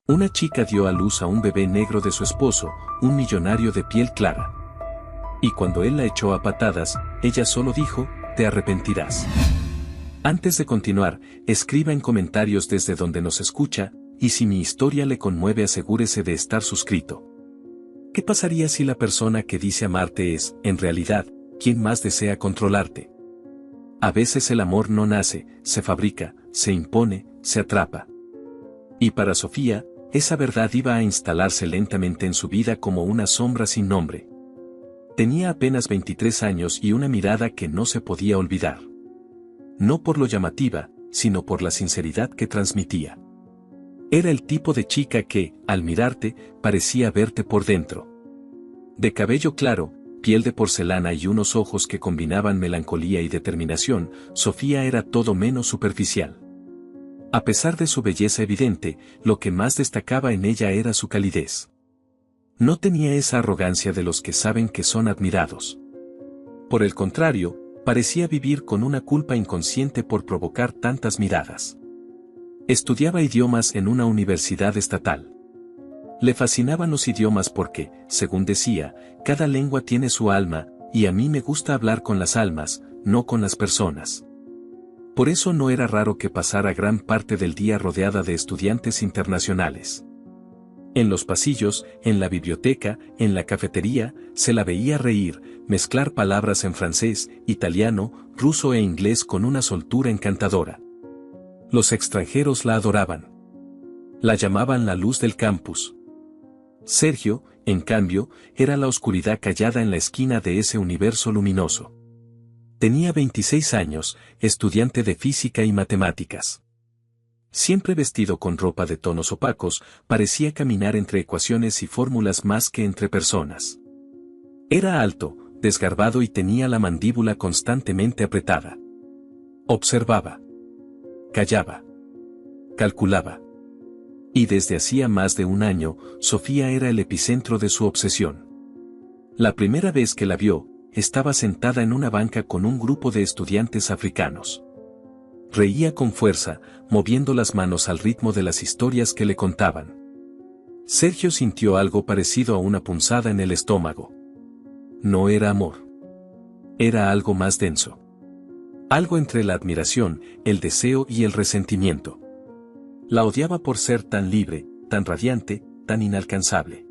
Una chica dio a luz a un bebé negro de su esposo, un millonario de piel clara. Y cuando él la echó a patadas, ella solo dijo, te arrepentirás. Antes de continuar, escriba en comentarios desde donde nos escucha, y si mi historia le conmueve asegúrese de estar suscrito. ¿Qué pasaría si la persona que dice amarte es, en realidad, quien más desea controlarte? A veces el amor no nace, se fabrica, se impone, se atrapa. Y para Sofía, esa verdad iba a instalarse lentamente en su vida como una sombra sin nombre. Tenía apenas 23 años y una mirada que no se podía olvidar. No por lo llamativa, sino por la sinceridad que transmitía. Era el tipo de chica que, al mirarte, parecía verte por dentro. De cabello claro, piel de porcelana y unos ojos que combinaban melancolía y determinación, Sofía era todo menos superficial. A pesar de su belleza evidente, lo que más destacaba en ella era su calidez. No tenía esa arrogancia de los que saben que son admirados. Por el contrario, parecía vivir con una culpa inconsciente por provocar tantas miradas. Estudiaba idiomas en una universidad estatal. Le fascinaban los idiomas porque, según decía, cada lengua tiene su alma, y a mí me gusta hablar con las almas, no con las personas. Por eso no era raro que pasara gran parte del día rodeada de estudiantes internacionales. En los pasillos, en la biblioteca, en la cafetería, se la veía reír, mezclar palabras en francés, italiano, ruso e inglés con una soltura encantadora. Los extranjeros la adoraban. La llamaban la luz del campus. Sergio, en cambio, era la oscuridad callada en la esquina de ese universo luminoso. Tenía 26 años, estudiante de física y matemáticas. Siempre vestido con ropa de tonos opacos, parecía caminar entre ecuaciones y fórmulas más que entre personas. Era alto, desgarbado y tenía la mandíbula constantemente apretada. Observaba. Callaba. Calculaba. Y desde hacía más de un año, Sofía era el epicentro de su obsesión. La primera vez que la vio, estaba sentada en una banca con un grupo de estudiantes africanos. Reía con fuerza, moviendo las manos al ritmo de las historias que le contaban. Sergio sintió algo parecido a una punzada en el estómago. No era amor. Era algo más denso. Algo entre la admiración, el deseo y el resentimiento. La odiaba por ser tan libre, tan radiante, tan inalcanzable.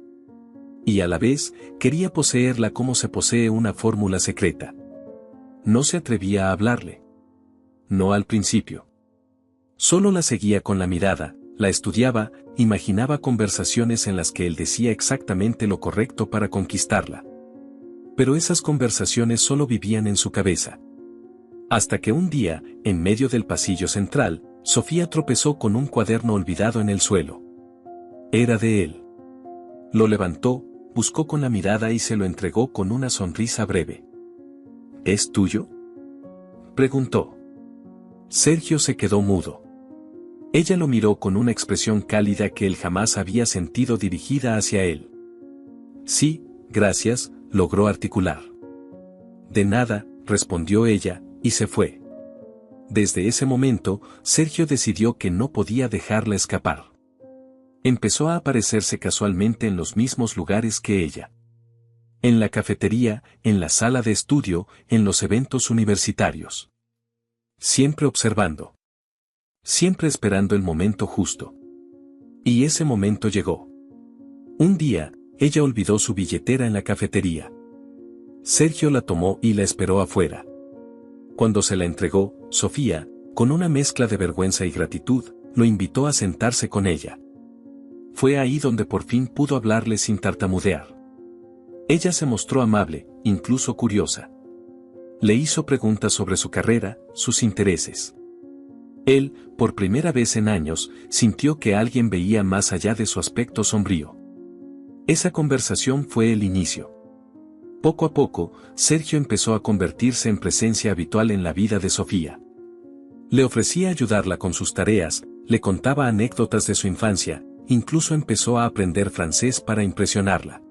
Y a la vez, quería poseerla como se posee una fórmula secreta. No se atrevía a hablarle. No al principio. Solo la seguía con la mirada, la estudiaba, imaginaba conversaciones en las que él decía exactamente lo correcto para conquistarla. Pero esas conversaciones solo vivían en su cabeza. Hasta que un día, en medio del pasillo central, Sofía tropezó con un cuaderno olvidado en el suelo. Era de él. Lo levantó, buscó con la mirada y se lo entregó con una sonrisa breve. ¿Es tuyo?, preguntó. Sergio se quedó mudo. Ella lo miró con una expresión cálida que él jamás había sentido dirigida hacia él. Sí, gracias, logró articular. De nada, respondió ella, y se fue. Desde ese momento, Sergio decidió que no podía dejarla escapar. Empezó a aparecerse casualmente en los mismos lugares que ella. En la cafetería, en la sala de estudio, en los eventos universitarios. Siempre observando. Siempre esperando el momento justo. Y ese momento llegó. Un día, ella olvidó su billetera en la cafetería. Sergio la tomó y la esperó afuera. Cuando se la entregó, Sofía, con una mezcla de vergüenza y gratitud, lo invitó a sentarse con ella. Fue ahí donde por fin pudo hablarle sin tartamudear. Ella se mostró amable, incluso curiosa. Le hizo preguntas sobre su carrera, sus intereses. Él, por primera vez en años, sintió que alguien veía más allá de su aspecto sombrío. Esa conversación fue el inicio. Poco a poco, Sergio empezó a convertirse en presencia habitual en la vida de Sofía. Le ofrecía ayudarla con sus tareas, le contaba anécdotas de su infancia, incluso empezó a aprender francés para impresionarla.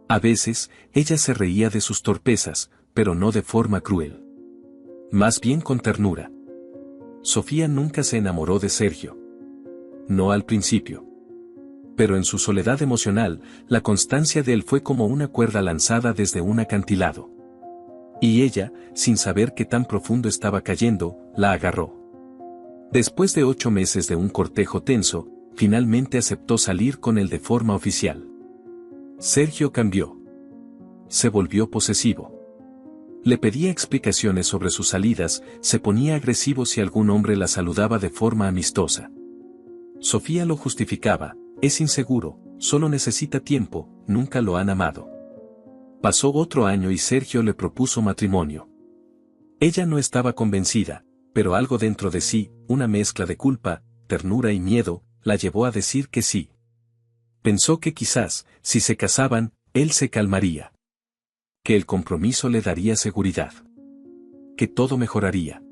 A veces, ella se reía de sus torpezas, pero no de forma cruel. Más bien con ternura. Sofía nunca se enamoró de Sergio. No al principio. Pero en su soledad emocional, la constancia de él fue como una cuerda lanzada desde un acantilado. Y ella, sin saber qué tan profundo estaba cayendo, la agarró. Después de 8 meses de un cortejo tenso, finalmente aceptó salir con él de forma oficial. Sergio cambió. Se volvió posesivo. Le pedía explicaciones sobre sus salidas, se ponía agresivo si algún hombre la saludaba de forma amistosa. Sofía lo justificaba, es inseguro, solo necesita tiempo, nunca lo han amado. Pasó otro año y Sergio le propuso matrimonio. Ella no estaba convencida, pero algo dentro de sí, una mezcla de culpa, ternura y miedo, la llevó a decir que sí. Pensó que quizás, si se casaban, él se calmaría. Que el compromiso le daría seguridad. Que todo mejoraría.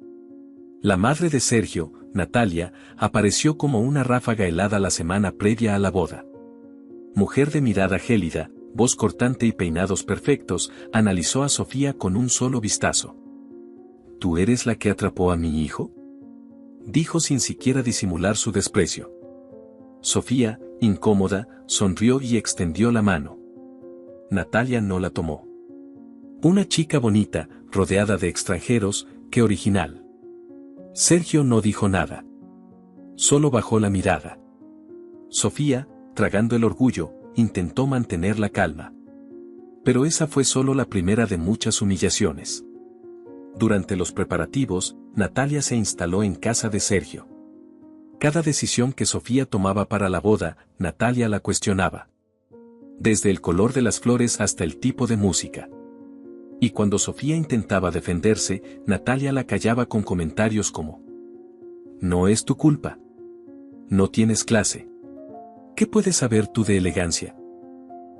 La madre de Sergio, Natalia, apareció como una ráfaga helada la semana previa a la boda. Mujer de mirada gélida, voz cortante y peinados perfectos, analizó a Sofía con un solo vistazo. ¿Tú eres la que atrapó a mi hijo?, dijo sin siquiera disimular su desprecio. Sofía, incómoda, sonrió y extendió la mano. Natalia no la tomó. Una chica bonita, rodeada de extranjeros, qué original. Sergio no dijo nada. Solo bajó la mirada. Sofía, tragando el orgullo, intentó mantener la calma. Pero esa fue solo la primera de muchas humillaciones. Durante los preparativos, Natalia se instaló en casa de Sergio. Cada decisión que Sofía tomaba para la boda, Natalia la cuestionaba. Desde el color de las flores hasta el tipo de música. Y cuando Sofía intentaba defenderse, Natalia la callaba con comentarios como: «No es tu culpa. No tienes clase. ¿Qué puedes saber tú de elegancia?».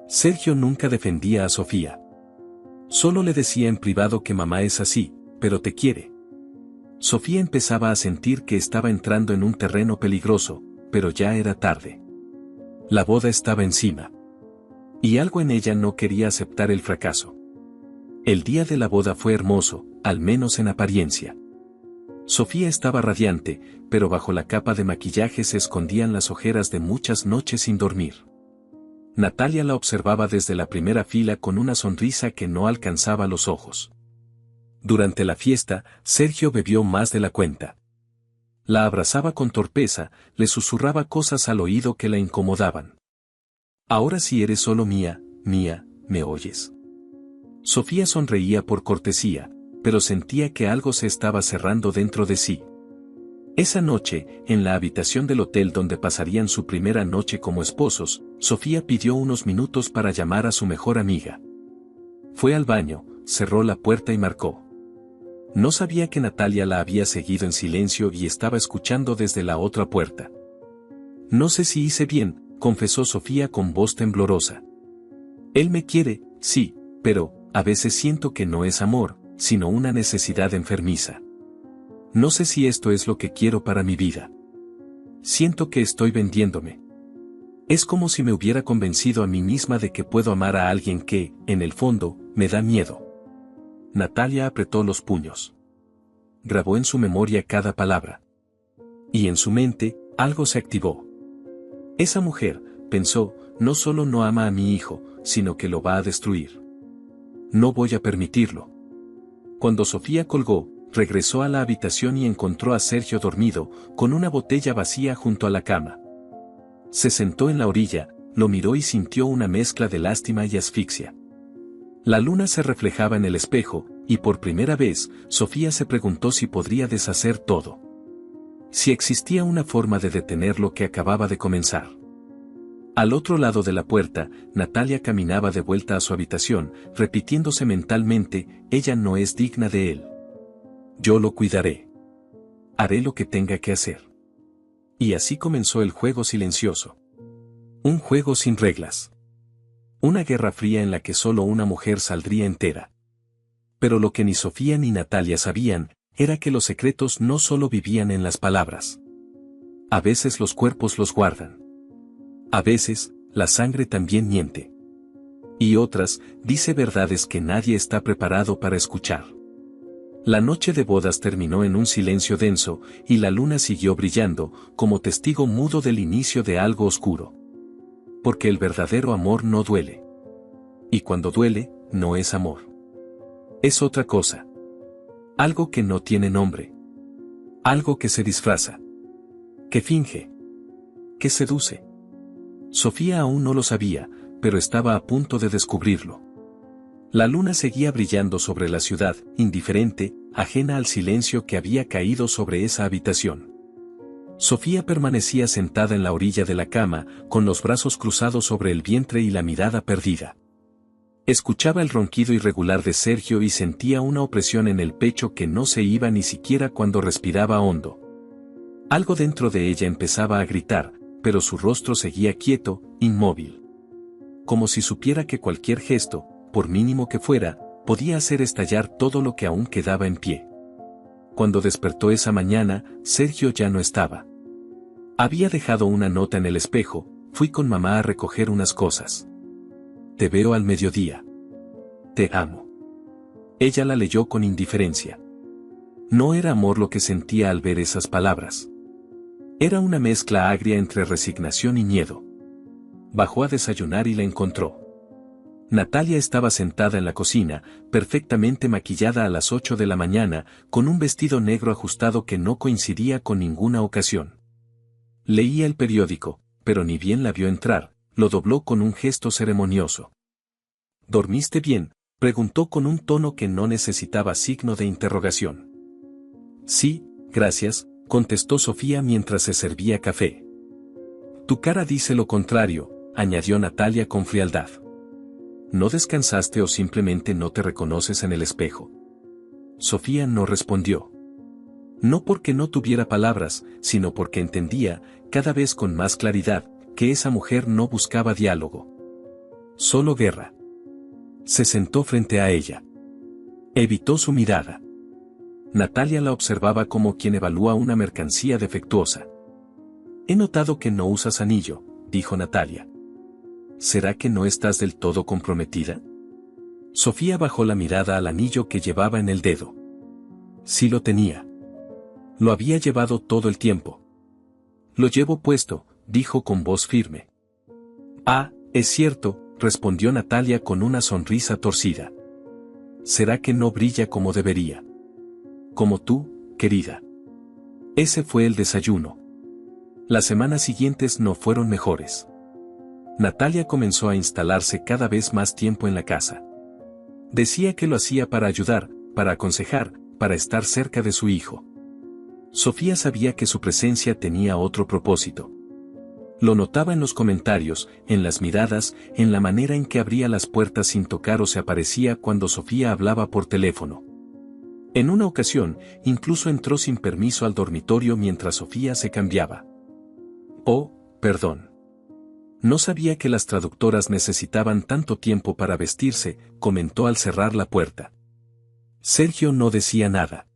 Sergio nunca defendía a Sofía. Solo le decía en privado que mamá es así, pero te quiere. Sofía empezaba a sentir que estaba entrando en un terreno peligroso, pero ya era tarde. La boda estaba encima. Y algo en ella no quería aceptar el fracaso. El día de la boda fue hermoso, al menos en apariencia. Sofía estaba radiante, pero bajo la capa de maquillaje se escondían las ojeras de muchas noches sin dormir. Natalia la observaba desde la primera fila con una sonrisa que no alcanzaba los ojos. Durante la fiesta, Sergio bebió más de la cuenta. La abrazaba con torpeza, le susurraba cosas al oído que la incomodaban. «Ahora sí eres solo mía, mía, ¿me oyes?». Sofía sonreía por cortesía, pero sentía que algo se estaba cerrando dentro de sí. Esa noche, en la habitación del hotel donde pasarían su primera noche como esposos, Sofía pidió unos minutos para llamar a su mejor amiga. Fue al baño, cerró la puerta y marcó. No sabía que Natalia la había seguido en silencio y estaba escuchando desde la otra puerta. «No sé si hice bien», confesó Sofía con voz temblorosa. «Él me quiere, sí, pero a veces siento que no es amor, sino una necesidad enfermiza. No sé si esto es lo que quiero para mi vida. Siento que estoy vendiéndome. Es como si me hubiera convencido a mí misma de que puedo amar a alguien que, en el fondo, me da miedo». Natalia apretó los puños. Grabó en su memoria cada palabra. Y en su mente, algo se activó. Esa mujer, pensó, no solo no ama a mi hijo, sino que lo va a destruir. No voy a permitirlo. Cuando Sofía colgó, regresó a la habitación y encontró a Sergio dormido, con una botella vacía junto a la cama. Se sentó en la orilla, lo miró y sintió una mezcla de lástima y asfixia. La luna se reflejaba en el espejo, y por primera vez, Sofía se preguntó si podría deshacer todo. Si existía una forma de detener lo que acababa de comenzar. Al otro lado de la puerta, Natalia caminaba de vuelta a su habitación, repitiéndose mentalmente, ella no es digna de él. Yo lo cuidaré. Haré lo que tenga que hacer. Y así comenzó el juego silencioso. Un juego sin reglas. Una guerra fría en la que solo una mujer saldría entera. Pero lo que ni Sofía ni Natalia sabían, era que los secretos no solo vivían en las palabras. A veces los cuerpos los guardan. A veces, la sangre también miente. Y otras, dice verdades que nadie está preparado para escuchar. La noche de bodas terminó en un silencio denso, y la luna siguió brillando, como testigo mudo del inicio de algo oscuro. porque el verdadero amor no duele. Y cuando duele, no es amor. Es otra cosa. Algo que no tiene nombre. Algo que se disfraza. Que finge. Que seduce. Sofía aún no lo sabía, pero estaba a punto de descubrirlo. La luna seguía brillando sobre la ciudad, indiferente, ajena al silencio que había caído sobre esa habitación. Sofía permanecía sentada en la orilla de la cama, con los brazos cruzados sobre el vientre y la mirada perdida. Escuchaba el ronquido irregular de Sergio y sentía una opresión en el pecho que no se iba ni siquiera cuando respiraba hondo. Algo dentro de ella empezaba a gritar, pero su rostro seguía quieto, inmóvil. Como si supiera que cualquier gesto, por mínimo que fuera, podía hacer estallar todo lo que aún quedaba en pie. Cuando despertó esa mañana, Sergio ya no estaba. Había dejado una nota en el espejo: fui con mamá a recoger unas cosas. Te veo al mediodía. Te amo. Ella la leyó con indiferencia. No era amor lo que sentía al ver esas palabras. Era una mezcla agria entre resignación y miedo. Bajó a desayunar y la encontró. Natalia estaba sentada en la cocina, perfectamente maquillada a las 8 de la mañana, con un vestido negro ajustado que no coincidía con ninguna ocasión. Leía el periódico, pero ni bien la vio entrar, lo dobló con un gesto ceremonioso. ¿Dormiste bien?, preguntó con un tono que no necesitaba signo de interrogación. Sí, gracias, contestó Sofía mientras se servía café. Tu cara dice lo contrario, añadió Natalia con frialdad. ¿No descansaste o simplemente no te reconoces en el espejo? Sofía no respondió. No porque no tuviera palabras, sino porque entendía, cada vez con más claridad, que esa mujer no buscaba diálogo. Solo guerra. Se sentó frente a ella. Evitó su mirada. Natalia la observaba como quien evalúa una mercancía defectuosa. He notado que no usas anillo, dijo Natalia. ¿Será que no estás del todo comprometida? Sofía bajó la mirada al anillo que llevaba en el dedo. Sí lo tenía. Lo había llevado todo el tiempo. Lo llevo puesto, dijo con voz firme. Ah, es cierto, respondió Natalia con una sonrisa torcida. ¿Será que no brilla como debería? Como tú, querida. Ese fue el desayuno. Las semanas siguientes no fueron mejores. Natalia comenzó a instalarse cada vez más tiempo en la casa. Decía que lo hacía para ayudar, para aconsejar, para estar cerca de su hijo. Sofía sabía que su presencia tenía otro propósito. Lo notaba en los comentarios, en las miradas, en la manera en que abría las puertas sin tocar o se aparecía cuando Sofía hablaba por teléfono. En una ocasión, incluso entró sin permiso al dormitorio mientras Sofía se cambiaba. Oh, perdón. No sabía que las traductoras necesitaban tanto tiempo para vestirse, comentó al cerrar la puerta. Sergio no decía nada.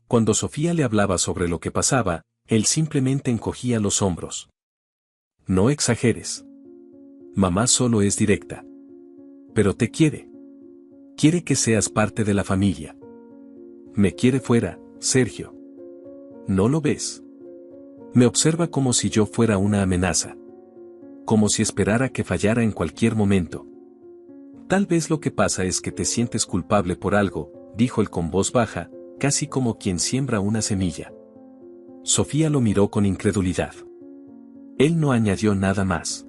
Cuando Sofía le hablaba sobre lo que pasaba, él simplemente encogía los hombros. No exageres. Mamá solo es directa. Pero te quiere. Quiere que seas parte de la familia. Me quiere fuera, Sergio. ¿No lo ves? Me observa como si yo fuera una amenaza. Como si esperara que fallara en cualquier momento. Tal vez lo que pasa es que te sientes culpable por algo, dijo él con voz baja, casi como quien siembra una semilla. Sofía lo miró con incredulidad. Él no añadió nada más.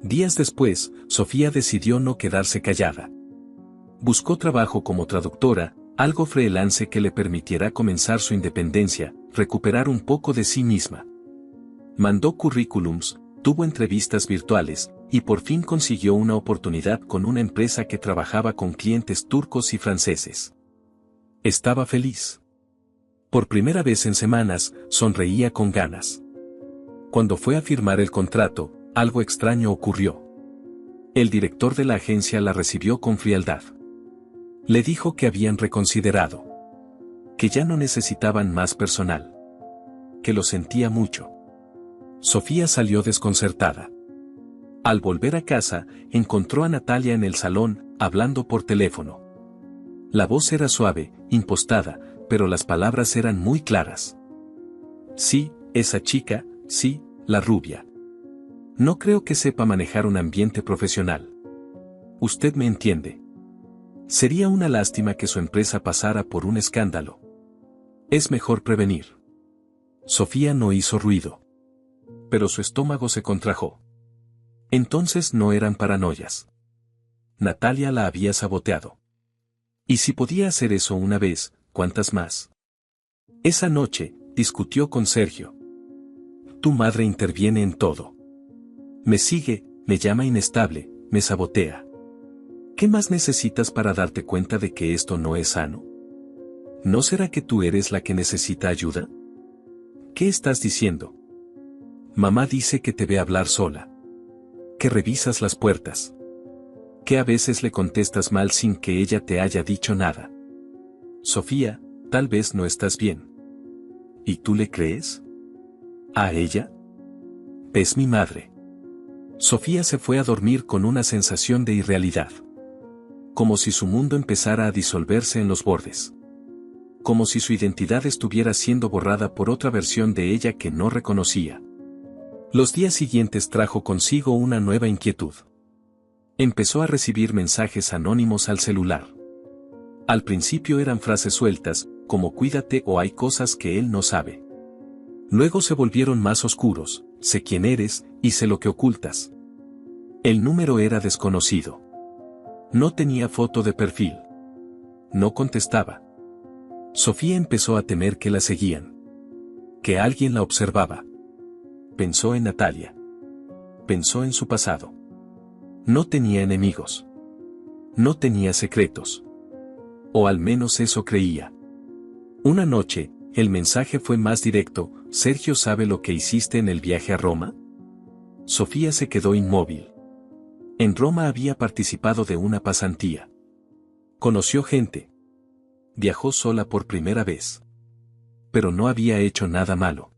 Días después, Sofía decidió no quedarse callada. Buscó trabajo como traductora, algo freelance que le permitiera comenzar su independencia, recuperar un poco de sí misma. Mandó currículums, tuvo entrevistas virtuales, y por fin consiguió una oportunidad con una empresa que trabajaba con clientes turcos y franceses. Estaba feliz. Por primera vez en semanas, sonreía con ganas. Cuando fue a firmar el contrato, algo extraño ocurrió. El director de la agencia la recibió con frialdad. Le dijo que habían reconsiderado. Que ya no necesitaban más personal. Que lo sentía mucho. Sofía salió desconcertada. Al volver a casa, encontró a Natalia en el salón, hablando por teléfono. La voz era suave, impostada, pero las palabras eran muy claras. Sí, esa chica, sí, la rubia. No creo que sepa manejar un ambiente profesional. Usted me entiende. Sería una lástima que su empresa pasara por un escándalo. Es mejor prevenir. Sofía no hizo ruido. Pero su estómago se contrajo. Entonces no eran paranoias. Natalia la había saboteado. Y si podía hacer eso una vez, ¿cuántas más? Esa noche, discutió con Sergio. Tu madre interviene en todo. Me sigue, me llama inestable, me sabotea. ¿Qué más necesitas para darte cuenta de que esto no es sano? ¿No será que tú eres la que necesita ayuda? ¿Qué estás diciendo? Mamá dice que te ve hablar sola. Que revisas las puertas. Que a veces le contestas mal sin que ella te haya dicho nada. Sofía, tal vez no estás bien. ¿Y tú le crees? ¿A ella? Es mi madre. Sofía se fue a dormir con una sensación de irrealidad. Como si su mundo empezara a disolverse en los bordes. Como si su identidad estuviera siendo borrada por otra versión de ella que no reconocía. Los días siguientes trajo consigo una nueva inquietud. Empezó a recibir mensajes anónimos al celular. Al principio eran frases sueltas, como cuídate o hay cosas que él no sabe. Luego se volvieron más oscuros, sé quién eres, y sé lo que ocultas. El número era desconocido. No tenía foto de perfil. No contestaba. Sofía empezó a temer que la seguían. Que alguien la observaba. Pensó en Natalia. Pensó en su pasado. No tenía enemigos. No tenía secretos. O al menos eso creía. Una noche, el mensaje fue más directo: ¿Sergio sabe lo que hiciste en el viaje a Roma? Sofía se quedó inmóvil. En Roma había participado de una pasantía. Conoció gente. Viajó sola por primera vez. Pero no había hecho nada malo.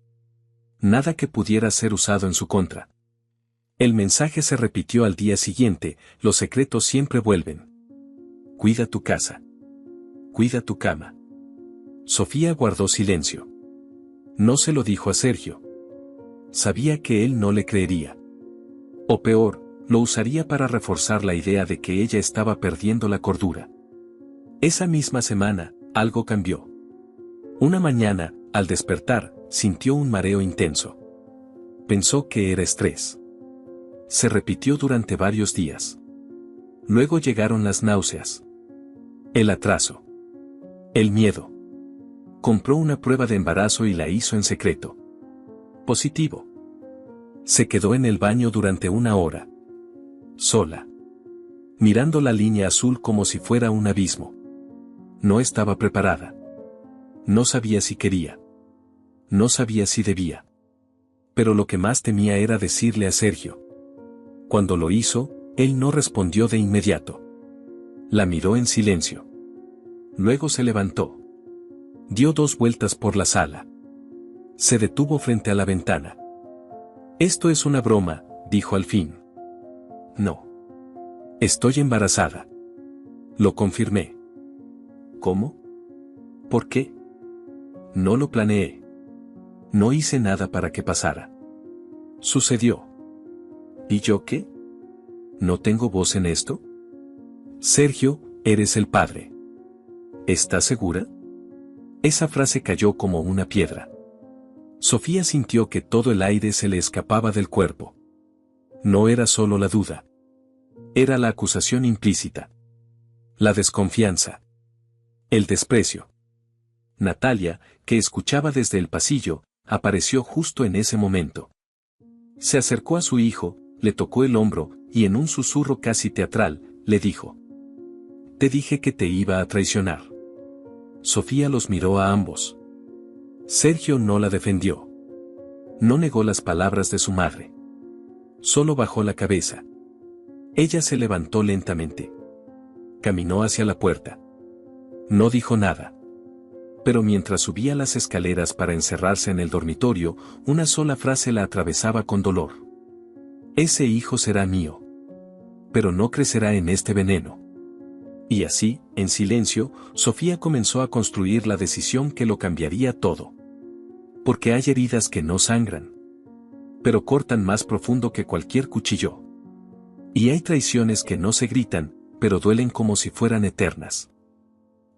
Nada que pudiera ser usado en su contra. El mensaje se repitió al día siguiente: los secretos siempre vuelven. Cuida tu casa. Cuida tu cama. Sofía guardó silencio. No se lo dijo a Sergio. Sabía que él no le creería. O peor, lo usaría para reforzar la idea de que ella estaba perdiendo la cordura. Esa misma semana, algo cambió. Una mañana, al despertar, sintió un mareo intenso. Pensó que era estrés. Se repitió durante varios días. Luego llegaron las náuseas. El atraso. El miedo. Compró una prueba de embarazo y la hizo en secreto. Positivo. Se quedó en el baño durante una hora. Sola. Mirando la línea azul como si fuera un abismo. No estaba preparada. No sabía si quería. No sabía si debía. Pero lo que más temía era decirle a Sergio. Cuando lo hizo, él no respondió de inmediato. La miró en silencio. Luego se levantó. Dio 2 vueltas por la sala. Se detuvo frente a la ventana. Esto es una broma, dijo al fin. No. Estoy embarazada. Lo confirmé. ¿Cómo? ¿Por qué? No lo planeé. No hice nada para que pasara. Sucedió. ¿Y yo qué? ¿No tengo voz en esto? Sergio, eres el padre. ¿Estás segura? Esa frase cayó como una piedra. Sofía sintió que todo el aire se le escapaba del cuerpo. No era solo la duda. Era la acusación implícita. La desconfianza. El desprecio. Natalia, que escuchaba desde el pasillo, apareció justo en ese momento. Se acercó a su hijo, le tocó el hombro, y en un susurro casi teatral, le dijo: Te dije que te iba a traicionar. Sofía los miró a ambos. Sergio no la defendió. No negó las palabras de su madre. Solo bajó la cabeza. Ella se levantó lentamente. Caminó hacia la puerta. No dijo nada. Pero mientras subía las escaleras para encerrarse en el dormitorio, una sola frase la atravesaba con dolor. Ese hijo será mío. Pero no crecerá en este veneno. Y así, en silencio, Sofía comenzó a construir la decisión que lo cambiaría todo. Porque hay heridas que no sangran. pero cortan más profundo que cualquier cuchillo. Y hay traiciones que no se gritan, pero duelen como si fueran eternas.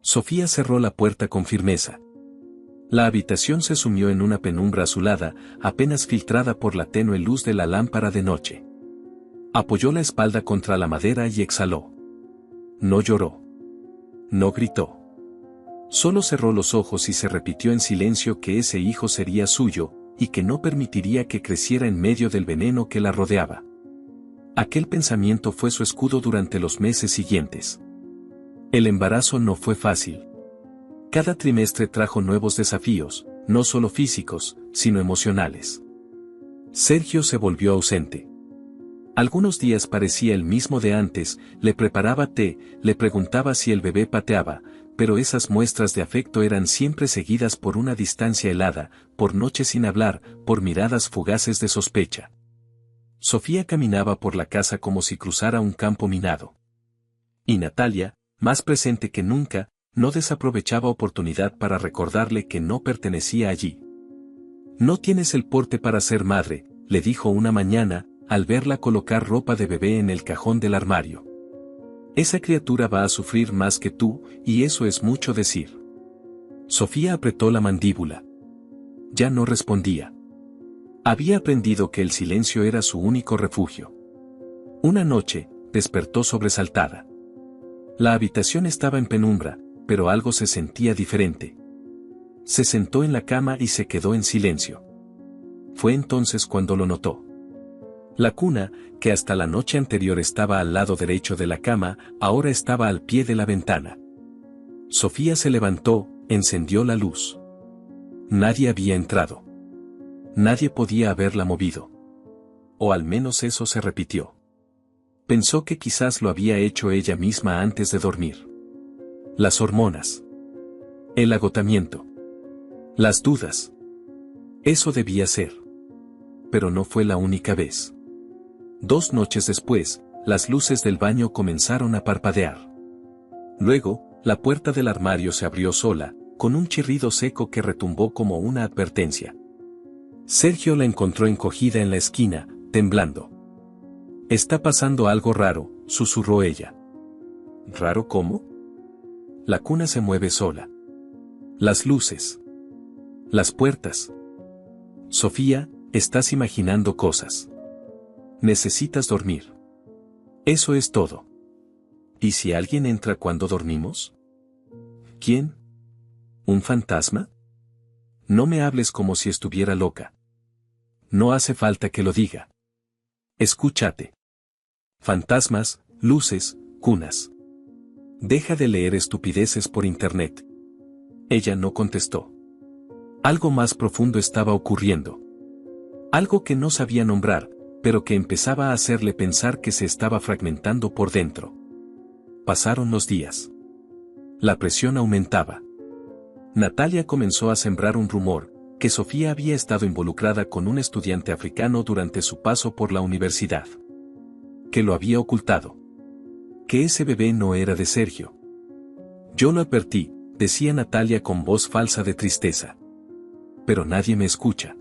Sofía cerró la puerta con firmeza. La habitación se sumió en una penumbra azulada, apenas filtrada por la tenue luz de la lámpara de noche. Apoyó la espalda contra la madera y exhaló. No lloró. No gritó. Solo cerró los ojos y se repitió en silencio que ese hijo sería suyo, y que no permitiría que creciera en medio del veneno que la rodeaba. Aquel pensamiento fue su escudo durante los meses siguientes. El embarazo no fue fácil. Cada trimestre trajo nuevos desafíos, no solo físicos, sino emocionales. Sergio se volvió ausente. Algunos días parecía el mismo de antes, le preparaba té, le preguntaba si el bebé pateaba, pero esas muestras de afecto eran siempre seguidas por una distancia helada, por noches sin hablar, por miradas fugaces de sospecha. Sofía caminaba por la casa como si cruzara un campo minado. Y Natalia, más presente que nunca, no desaprovechaba oportunidad para recordarle que no pertenecía allí. No tienes el porte para ser madre, le dijo una mañana, al verla colocar ropa de bebé en el cajón del armario. Esa criatura va a sufrir más que tú, y eso es mucho decir. Sofía apretó la mandíbula. Ya no respondía. Había aprendido que el silencio era su único refugio. Una noche, despertó sobresaltada. La habitación estaba en penumbra, pero algo se sentía diferente. Se sentó en la cama y se quedó en silencio. Fue entonces cuando lo notó. La cuna, que hasta la noche anterior estaba al lado derecho de la cama, ahora estaba al pie de la ventana. Sofía se levantó, encendió la luz. Nadie había entrado. Nadie podía haberla movido. O al menos eso se repitió. Pensó que quizás lo había hecho ella misma antes de dormir. Las hormonas. El agotamiento. Las dudas. Eso debía ser. Pero no fue la única vez. 2 noches después, las luces del baño comenzaron a parpadear. Luego, la puerta del armario se abrió sola, con un chirrido seco que retumbó como una advertencia. Sergio la encontró encogida en la esquina, temblando. «Está pasando algo raro», susurró ella. «¿Raro cómo?» La cuna se mueve sola. Las luces. Las puertas. Sofía, estás imaginando cosas. Necesitas dormir. Eso es todo. ¿Y si alguien entra cuando dormimos? ¿Quién? ¿Un fantasma? No me hables como si estuviera loca. No hace falta que lo diga. Escúchate. Fantasmas, luces, cunas. Deja de leer estupideces por internet. Ella no contestó. Algo más profundo estaba ocurriendo. Algo que no sabía nombrar, pero que empezaba a hacerle pensar que se estaba fragmentando por dentro. Pasaron los días. La presión aumentaba. Natalia comenzó a sembrar un rumor, que Sofía había estado involucrada con un estudiante africano durante su paso por la universidad. Que lo había ocultado. Que ese bebé no era de Sergio. Yo lo advertí, decía Natalia con voz falsa de tristeza. Pero nadie me escucha.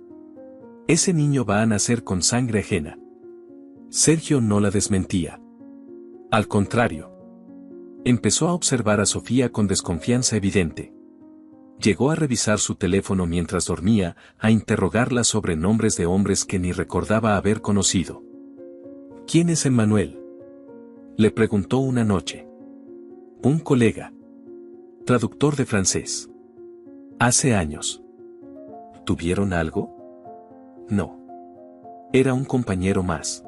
Ese niño va a nacer con sangre ajena. Sergio no la desmentía. Al contrario. Empezó a observar a Sofía con desconfianza evidente. Llegó a revisar su teléfono mientras dormía, a interrogarla sobre nombres de hombres que ni recordaba haber conocido. ¿Quién es Emmanuel?, le preguntó una noche. Un colega. Traductor de francés. Hace años. ¿Tuvieron algo? No. Era un compañero más.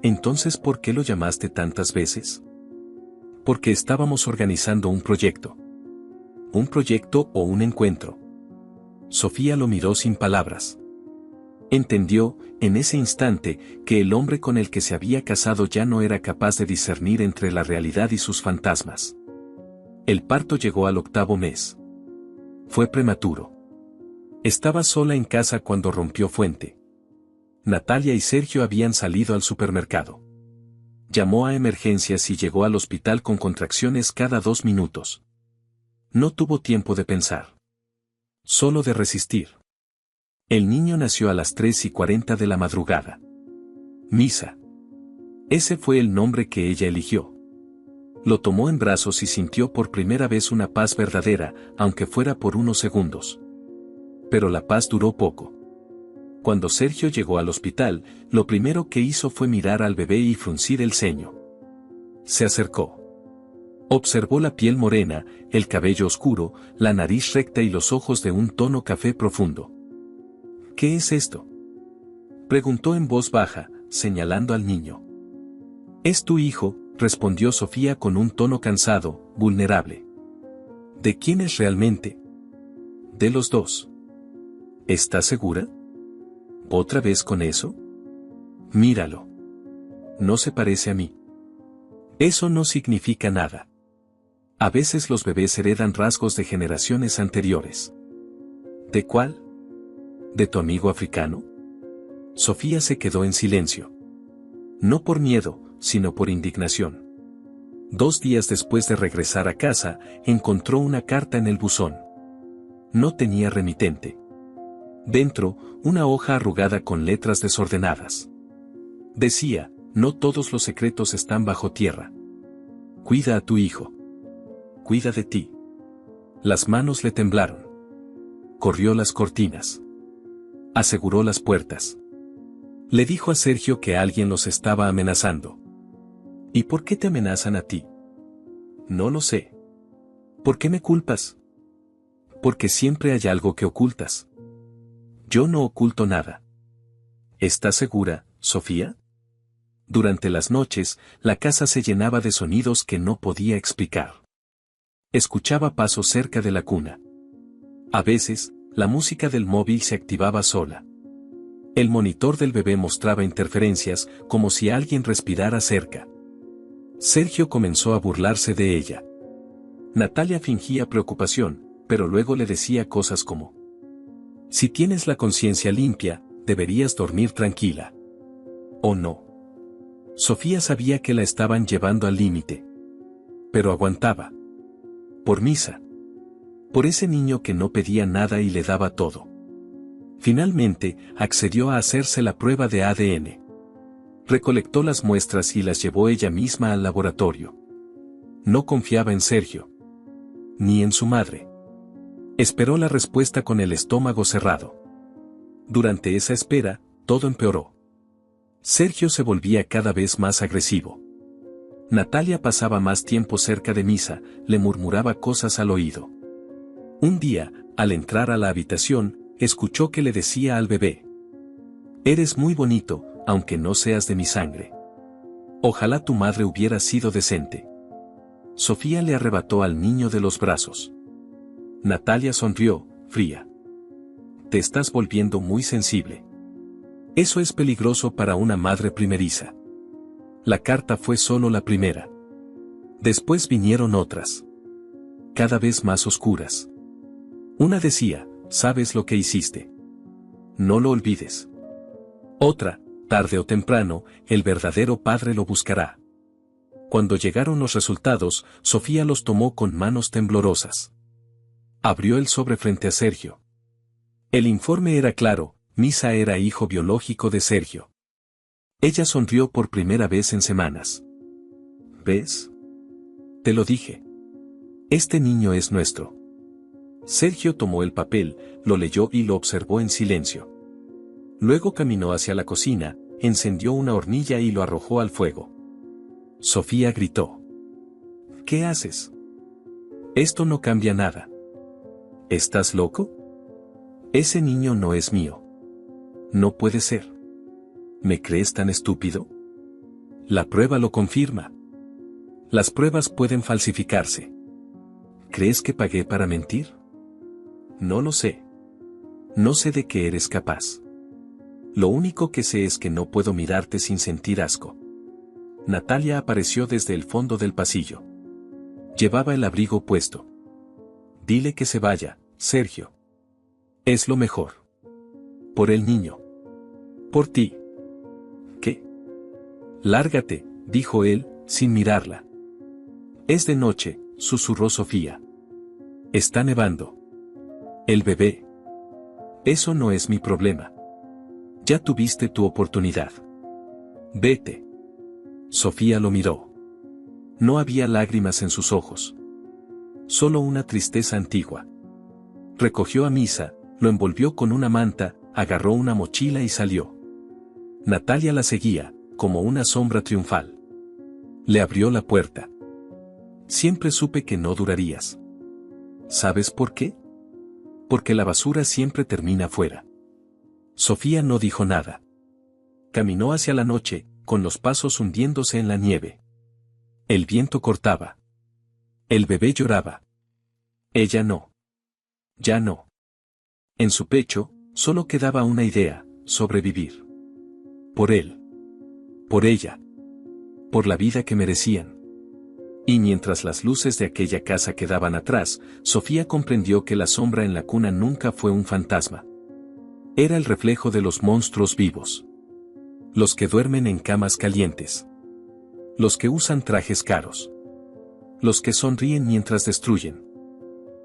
Entonces, ¿por qué lo llamaste tantas veces? Porque estábamos organizando un proyecto. ¿Un proyecto o un encuentro? Sofía lo miró sin palabras. Entendió, en ese instante, que el hombre con el que se había casado ya no era capaz de discernir entre la realidad y sus fantasmas. El parto llegó al 8º mes. Fue prematuro. Estaba sola en casa cuando rompió fuente. Natalia y Sergio habían salido al supermercado. Llamó a emergencias y llegó al hospital con contracciones cada 2 minutos. No tuvo tiempo de pensar. Solo de resistir. El niño nació a las 3:40 de la madrugada. Misa. Ese fue el nombre que ella eligió. Lo tomó en brazos y sintió por primera vez una paz verdadera, aunque fuera por unos segundos. Pero la paz duró poco. Cuando Sergio llegó al hospital, lo primero que hizo fue mirar al bebé y fruncir el ceño. Se acercó. Observó la piel morena, el cabello oscuro, la nariz recta y los ojos de un tono café profundo. ¿Qué es esto?, preguntó en voz baja, señalando al niño. Es tu hijo, respondió Sofía con un tono cansado, vulnerable. ¿De quién es realmente? De los dos. ¿Estás segura? ¿Otra vez con eso? Míralo. No se parece a mí. Eso no significa nada. A veces los bebés heredan rasgos de generaciones anteriores. ¿De cuál? ¿De tu amigo africano? Sofía se quedó en silencio. No por miedo, sino por indignación. 2 días después de regresar a casa, encontró una carta en el buzón. No tenía remitente. Dentro, una hoja arrugada con letras desordenadas. Decía, no todos los secretos están bajo tierra. Cuida a tu hijo. Cuida de ti. Las manos le temblaron. Corrió las cortinas. Aseguró las puertas. Le dijo a Sergio que alguien los estaba amenazando. ¿Y por qué te amenazan a ti? No lo sé. ¿Por qué me culpas? Porque siempre hay algo que ocultas. Yo no oculto nada. ¿Estás segura, Sofía? Durante las noches, la casa se llenaba de sonidos que no podía explicar. Escuchaba pasos cerca de la cuna. A veces, la música del móvil se activaba sola. El monitor del bebé mostraba interferencias, como si alguien respirara cerca. Sergio comenzó a burlarse de ella. Natalia fingía preocupación, pero luego le decía cosas como: si tienes la conciencia limpia, deberías dormir tranquila. ¿O no? Sofía sabía que la estaban llevando al límite. Pero aguantaba. Por Misa. Por ese niño que no pedía nada y le daba todo. Finalmente, accedió a hacerse la prueba de ADN. Recolectó las muestras y las llevó ella misma al laboratorio. No confiaba en Sergio. Ni en su madre. Esperó la respuesta con el estómago cerrado. Durante esa espera, todo empeoró. Sergio se volvía cada vez más agresivo. Natalia pasaba más tiempo cerca de Misa, le murmuraba cosas al oído. Un día, al entrar a la habitación, escuchó que le decía al bebé: eres muy bonito, aunque no seas de mi sangre. Ojalá tu madre hubiera sido decente. Sofía le arrebató al niño de los brazos. Natalia sonrió, fría. Te estás volviendo muy sensible. Eso es peligroso para una madre primeriza. La carta fue solo la primera. Después vinieron otras. Cada vez más oscuras. Una decía: sabes lo que hiciste. No lo olvides. Otra: tarde o temprano, el verdadero padre lo buscará. Cuando llegaron los resultados, Sofía los tomó con manos temblorosas. Abrió el sobre frente a Sergio. El informe era claro: Misa era hijo biológico de Sergio. Ella sonrió por primera vez en semanas. ¿Ves? Te lo dije. Este niño es nuestro. Sergio tomó el papel, lo leyó y lo observó en silencio. Luego caminó hacia la cocina, encendió una hornilla y lo arrojó al fuego. Sofía gritó: ¿qué haces? Esto no cambia nada. ¿Estás loco? Ese niño no es mío. No puede ser. ¿Me crees tan estúpido? La prueba lo confirma. Las pruebas pueden falsificarse. ¿Crees que pagué para mentir? No lo sé. No sé de qué eres capaz. Lo único que sé es que no puedo mirarte sin sentir asco. Natalia apareció desde el fondo del pasillo. Llevaba el abrigo puesto. Dile que se vaya, Sergio. Es lo mejor. Por el niño. Por ti. ¿Qué? Lárgate, dijo él, sin mirarla. Es de noche, susurró Sofía. Está nevando. El bebé. Eso no es mi problema. Ya tuviste tu oportunidad. Vete. Sofía lo miró. No había lágrimas en sus ojos. Solo una tristeza antigua. Recogió a Misa, lo envolvió con una manta, agarró una mochila y salió. Natalia la seguía, como una sombra triunfal. Le abrió la puerta. Siempre supe que no durarías. ¿Sabes por qué? Porque la basura siempre termina fuera. Sofía no dijo nada. Caminó hacia la noche, con los pasos hundiéndose en la nieve. El viento cortaba. El bebé lloraba. Ella no. Ya no. En su pecho, solo quedaba una idea: sobrevivir. Por él. Por ella. Por la vida que merecían. Y mientras las luces de aquella casa quedaban atrás, Sofía comprendió que la sombra en la cuna nunca fue un fantasma. Era el reflejo de los monstruos vivos. Los que duermen en camas calientes. Los que usan trajes caros. Los que sonríen mientras destruyen.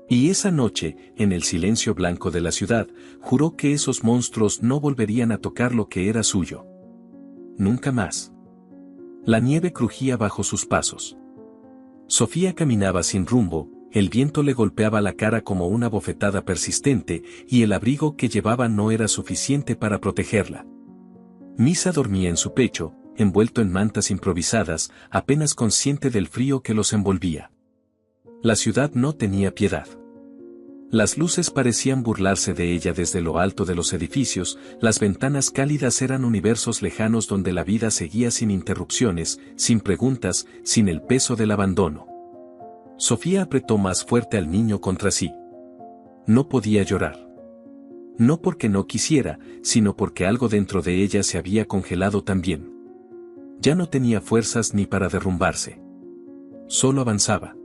Y esa noche, en el silencio blanco de la ciudad, juró que esos monstruos no volverían a tocar lo que era suyo. Nunca más. La nieve crujía bajo sus pasos. Sofía caminaba sin rumbo, el viento le golpeaba la cara como una bofetada persistente, y el abrigo que llevaba no era suficiente para protegerla. Misa dormía en su pecho, envuelto en mantas improvisadas, apenas consciente del frío que los envolvía. La ciudad no tenía piedad. Las luces parecían burlarse de ella desde lo alto de los edificios, las ventanas cálidas eran universos lejanos donde la vida seguía sin interrupciones, sin preguntas, sin el peso del abandono. Sofía apretó más fuerte al niño contra sí. No podía llorar. No porque no quisiera, sino porque algo dentro de ella se había congelado también. Ya no tenía fuerzas ni para derrumbarse. Solo avanzaba.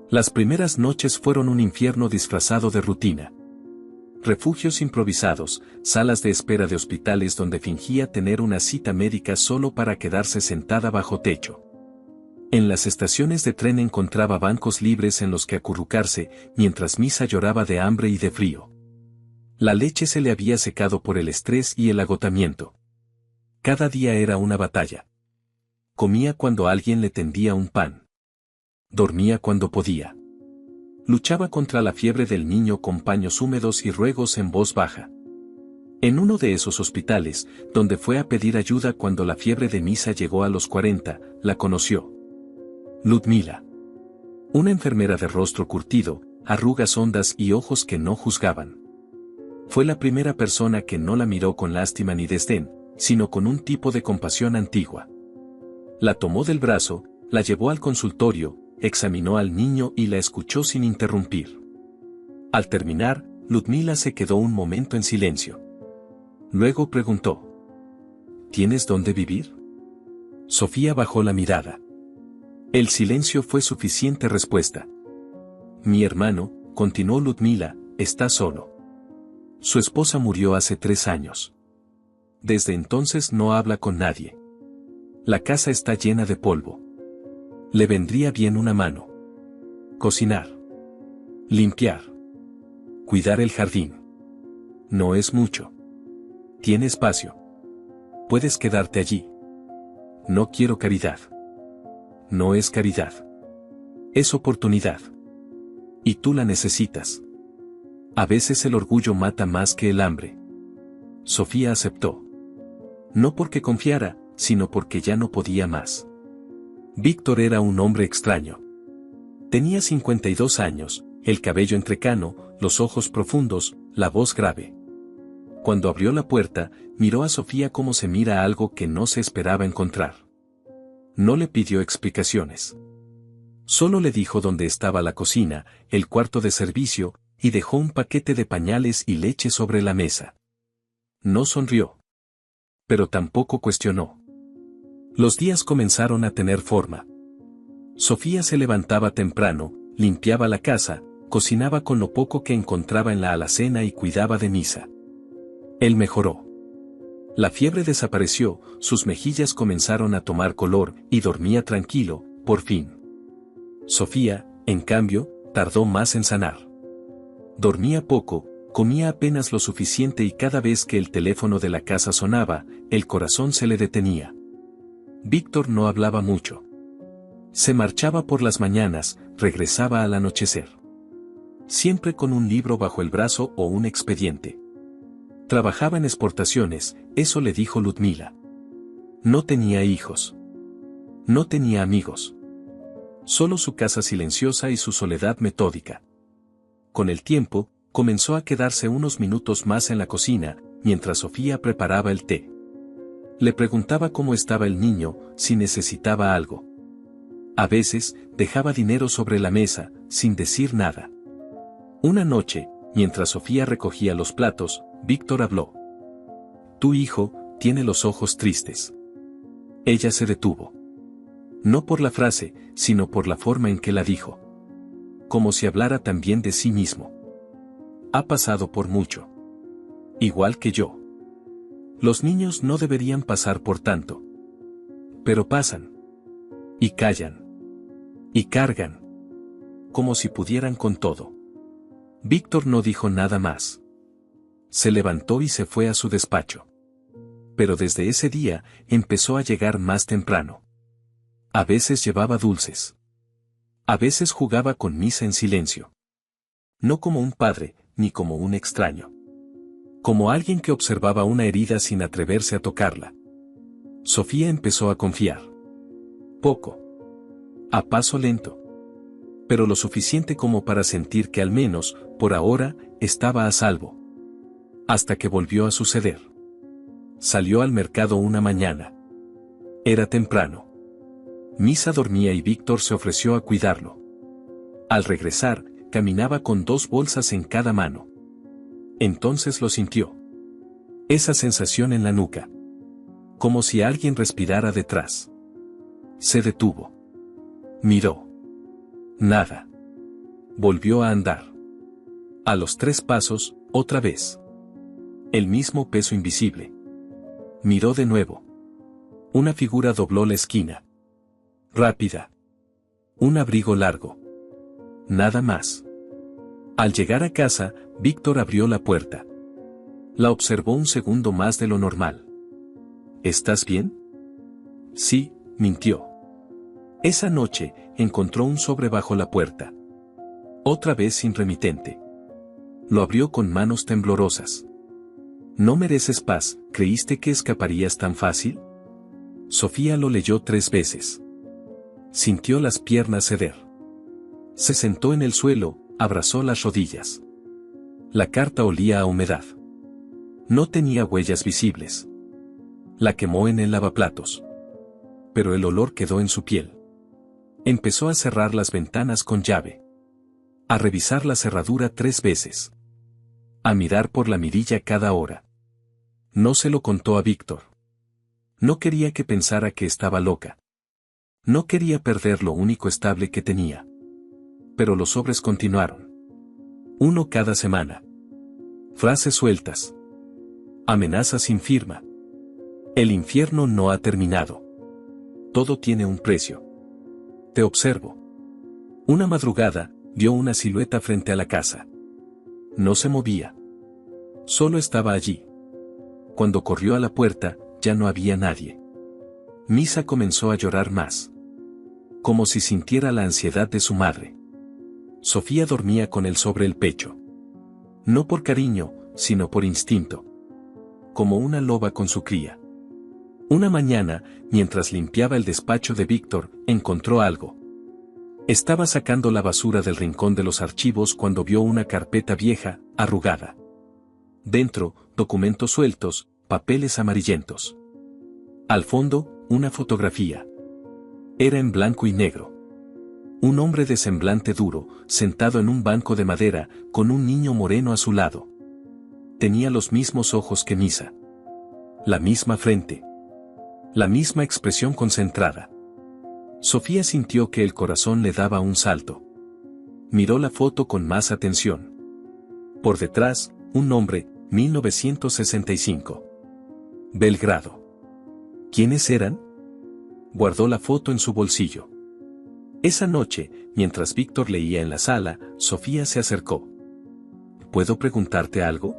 Las primeras noches fueron un infierno disfrazado de rutina. Refugios improvisados, salas de espera de hospitales donde fingía tener una cita médica solo para quedarse sentada bajo techo. En las estaciones de tren encontraba bancos libres en los que acurrucarse, mientras Misa lloraba de hambre y de frío. La leche se le había secado por el estrés y el agotamiento. Cada día era una batalla. Comía cuando alguien le tendía un pan. Dormía cuando podía. Luchaba contra la fiebre del niño con paños húmedos y ruegos en voz baja. En uno de esos hospitales, donde fue a pedir ayuda cuando la fiebre de Misa llegó a los 40, la conoció. Ludmila. Una enfermera de rostro curtido, arrugas hondas y ojos que no juzgaban. Fue la primera persona que no la miró con lástima ni desdén, sino con un tipo de compasión antigua. La tomó del brazo, la llevó al consultorio, examinó al niño y la escuchó sin interrumpir. Al terminar, Ludmila se quedó un momento en silencio. Luego preguntó: ¿Tienes dónde vivir? Sofía bajó la mirada. El silencio fue suficiente respuesta. Mi hermano, continuó Ludmila, está solo. Su esposa murió hace 3 años. Desde entonces no habla con nadie. La casa está llena de polvo. Le vendría bien una mano. Cocinar. Limpiar. Cuidar el jardín. No es mucho. Tiene espacio. Puedes quedarte allí. No quiero caridad. No es caridad. Es oportunidad. Y tú la necesitas. A veces el orgullo mata más que el hambre. Sofía aceptó. No porque confiara, sino porque ya no podía más. Víctor era un hombre extraño. Tenía 52 años, el cabello entrecano, los ojos profundos, la voz grave. Cuando abrió la puerta, miró a Sofía como se mira algo que no se esperaba encontrar. No le pidió explicaciones. Solo le dijo dónde estaba la cocina, el cuarto de servicio, y dejó un paquete de pañales y leche sobre la mesa. No sonrió. Pero tampoco cuestionó. Los días comenzaron a tener forma. Sofía se levantaba temprano, limpiaba la casa, cocinaba con lo poco que encontraba en la alacena y cuidaba de Misa. Él mejoró. La fiebre desapareció, sus mejillas comenzaron a tomar color y dormía tranquilo, por fin. Sofía, en cambio, tardó más en sanar. Dormía poco, Comía apenas lo suficiente y cada vez que el teléfono de la casa sonaba, el corazón se le detenía. Víctor no hablaba mucho. Se marchaba por las mañanas, regresaba al anochecer. Siempre con un libro bajo el brazo o un expediente. Trabajaba en exportaciones, eso le dijo Ludmila. No tenía hijos. No tenía amigos. Solo su casa silenciosa y su soledad metódica. Con el tiempo, comenzó a quedarse unos minutos más en la cocina, mientras Sofía preparaba el té. Le preguntaba cómo estaba el niño, si necesitaba algo. A veces, dejaba dinero sobre la mesa, sin decir nada. Una noche, mientras Sofía recogía los platos, Víctor habló. Tu hijo tiene los ojos tristes. Ella se detuvo. No por la frase, sino por la forma en que la dijo. Como si hablara también de sí mismo. Ha pasado por mucho. Igual que yo. Los niños no deberían pasar por tanto. Pero pasan. Y callan. Y cargan. Como si pudieran con todo. Víctor no dijo nada más. Se levantó y se fue a su despacho. Pero desde ese día, empezó a llegar más temprano. A veces llevaba dulces. A veces jugaba con Misa en silencio. No como un padre, ni como un extraño. Como alguien que observaba una herida sin atreverse a tocarla. Sofía empezó a confiar. Poco. A paso lento. Pero lo suficiente como para sentir que al menos, por ahora, estaba a salvo. Hasta que volvió a suceder. Salió al mercado una mañana. Era temprano. Misa dormía y Víctor se ofreció a cuidarlo. Al regresar, caminaba con 2 bolsas en cada mano. Entonces lo sintió. Esa sensación en la nuca. Como si alguien respirara detrás. Se detuvo. Miró. Nada. Volvió a andar. A los 3 pasos, otra vez. El mismo peso invisible. Miró de nuevo. Una figura dobló la esquina. Rápida. Un abrigo largo. Nada más. Al llegar a casa, Víctor abrió la puerta. La observó un segundo más de lo normal. ¿Estás bien? Sí, mintió. Esa noche, encontró un sobre bajo la puerta. Otra vez sin remitente. Lo abrió con manos temblorosas. ¿No mereces paz? ¿Creíste que escaparías tan fácil? Sofía lo leyó 3 veces. Sintió las piernas ceder. Se sentó en el suelo, abrazó las rodillas. La carta olía a humedad. No tenía huellas visibles. La quemó en el lavaplatos. Pero el olor quedó en su piel. Empezó a cerrar las ventanas con llave. A revisar la cerradura 3 veces. A mirar por la mirilla cada hora. No se lo contó a Víctor. No quería que pensara que estaba loca. No quería perder lo único estable que tenía. Pero los sobres continuaron. 1 cada semana. Frases sueltas. Amenazas sin firma. El infierno no ha terminado. Todo tiene un precio. Te observo. Una madrugada, vio una silueta frente a la casa. No se movía. Solo estaba allí. Cuando corrió a la puerta, ya no había nadie. Misa comenzó a llorar más. Como si sintiera la ansiedad de su madre. Sofía dormía con él sobre el pecho. No por cariño, sino por instinto. Como una loba con su cría. Una mañana, mientras limpiaba el despacho de Víctor, encontró algo. Estaba sacando la basura del rincón de los archivos cuando vio una carpeta vieja, arrugada. Dentro, documentos sueltos, papeles amarillentos. Al fondo, una fotografía. Era en blanco y negro. Un hombre de semblante duro, sentado en un banco de madera, con un niño moreno a su lado. Tenía los mismos ojos que Misa. La misma frente. La misma expresión concentrada. Sofía sintió que el corazón le daba un salto. Miró la foto con más atención. Por detrás, un nombre, 1965. Belgrado. ¿Quiénes eran? Guardó la foto en su bolsillo. Esa noche, mientras Víctor leía en la sala, Sofía se acercó. ¿Puedo preguntarte algo?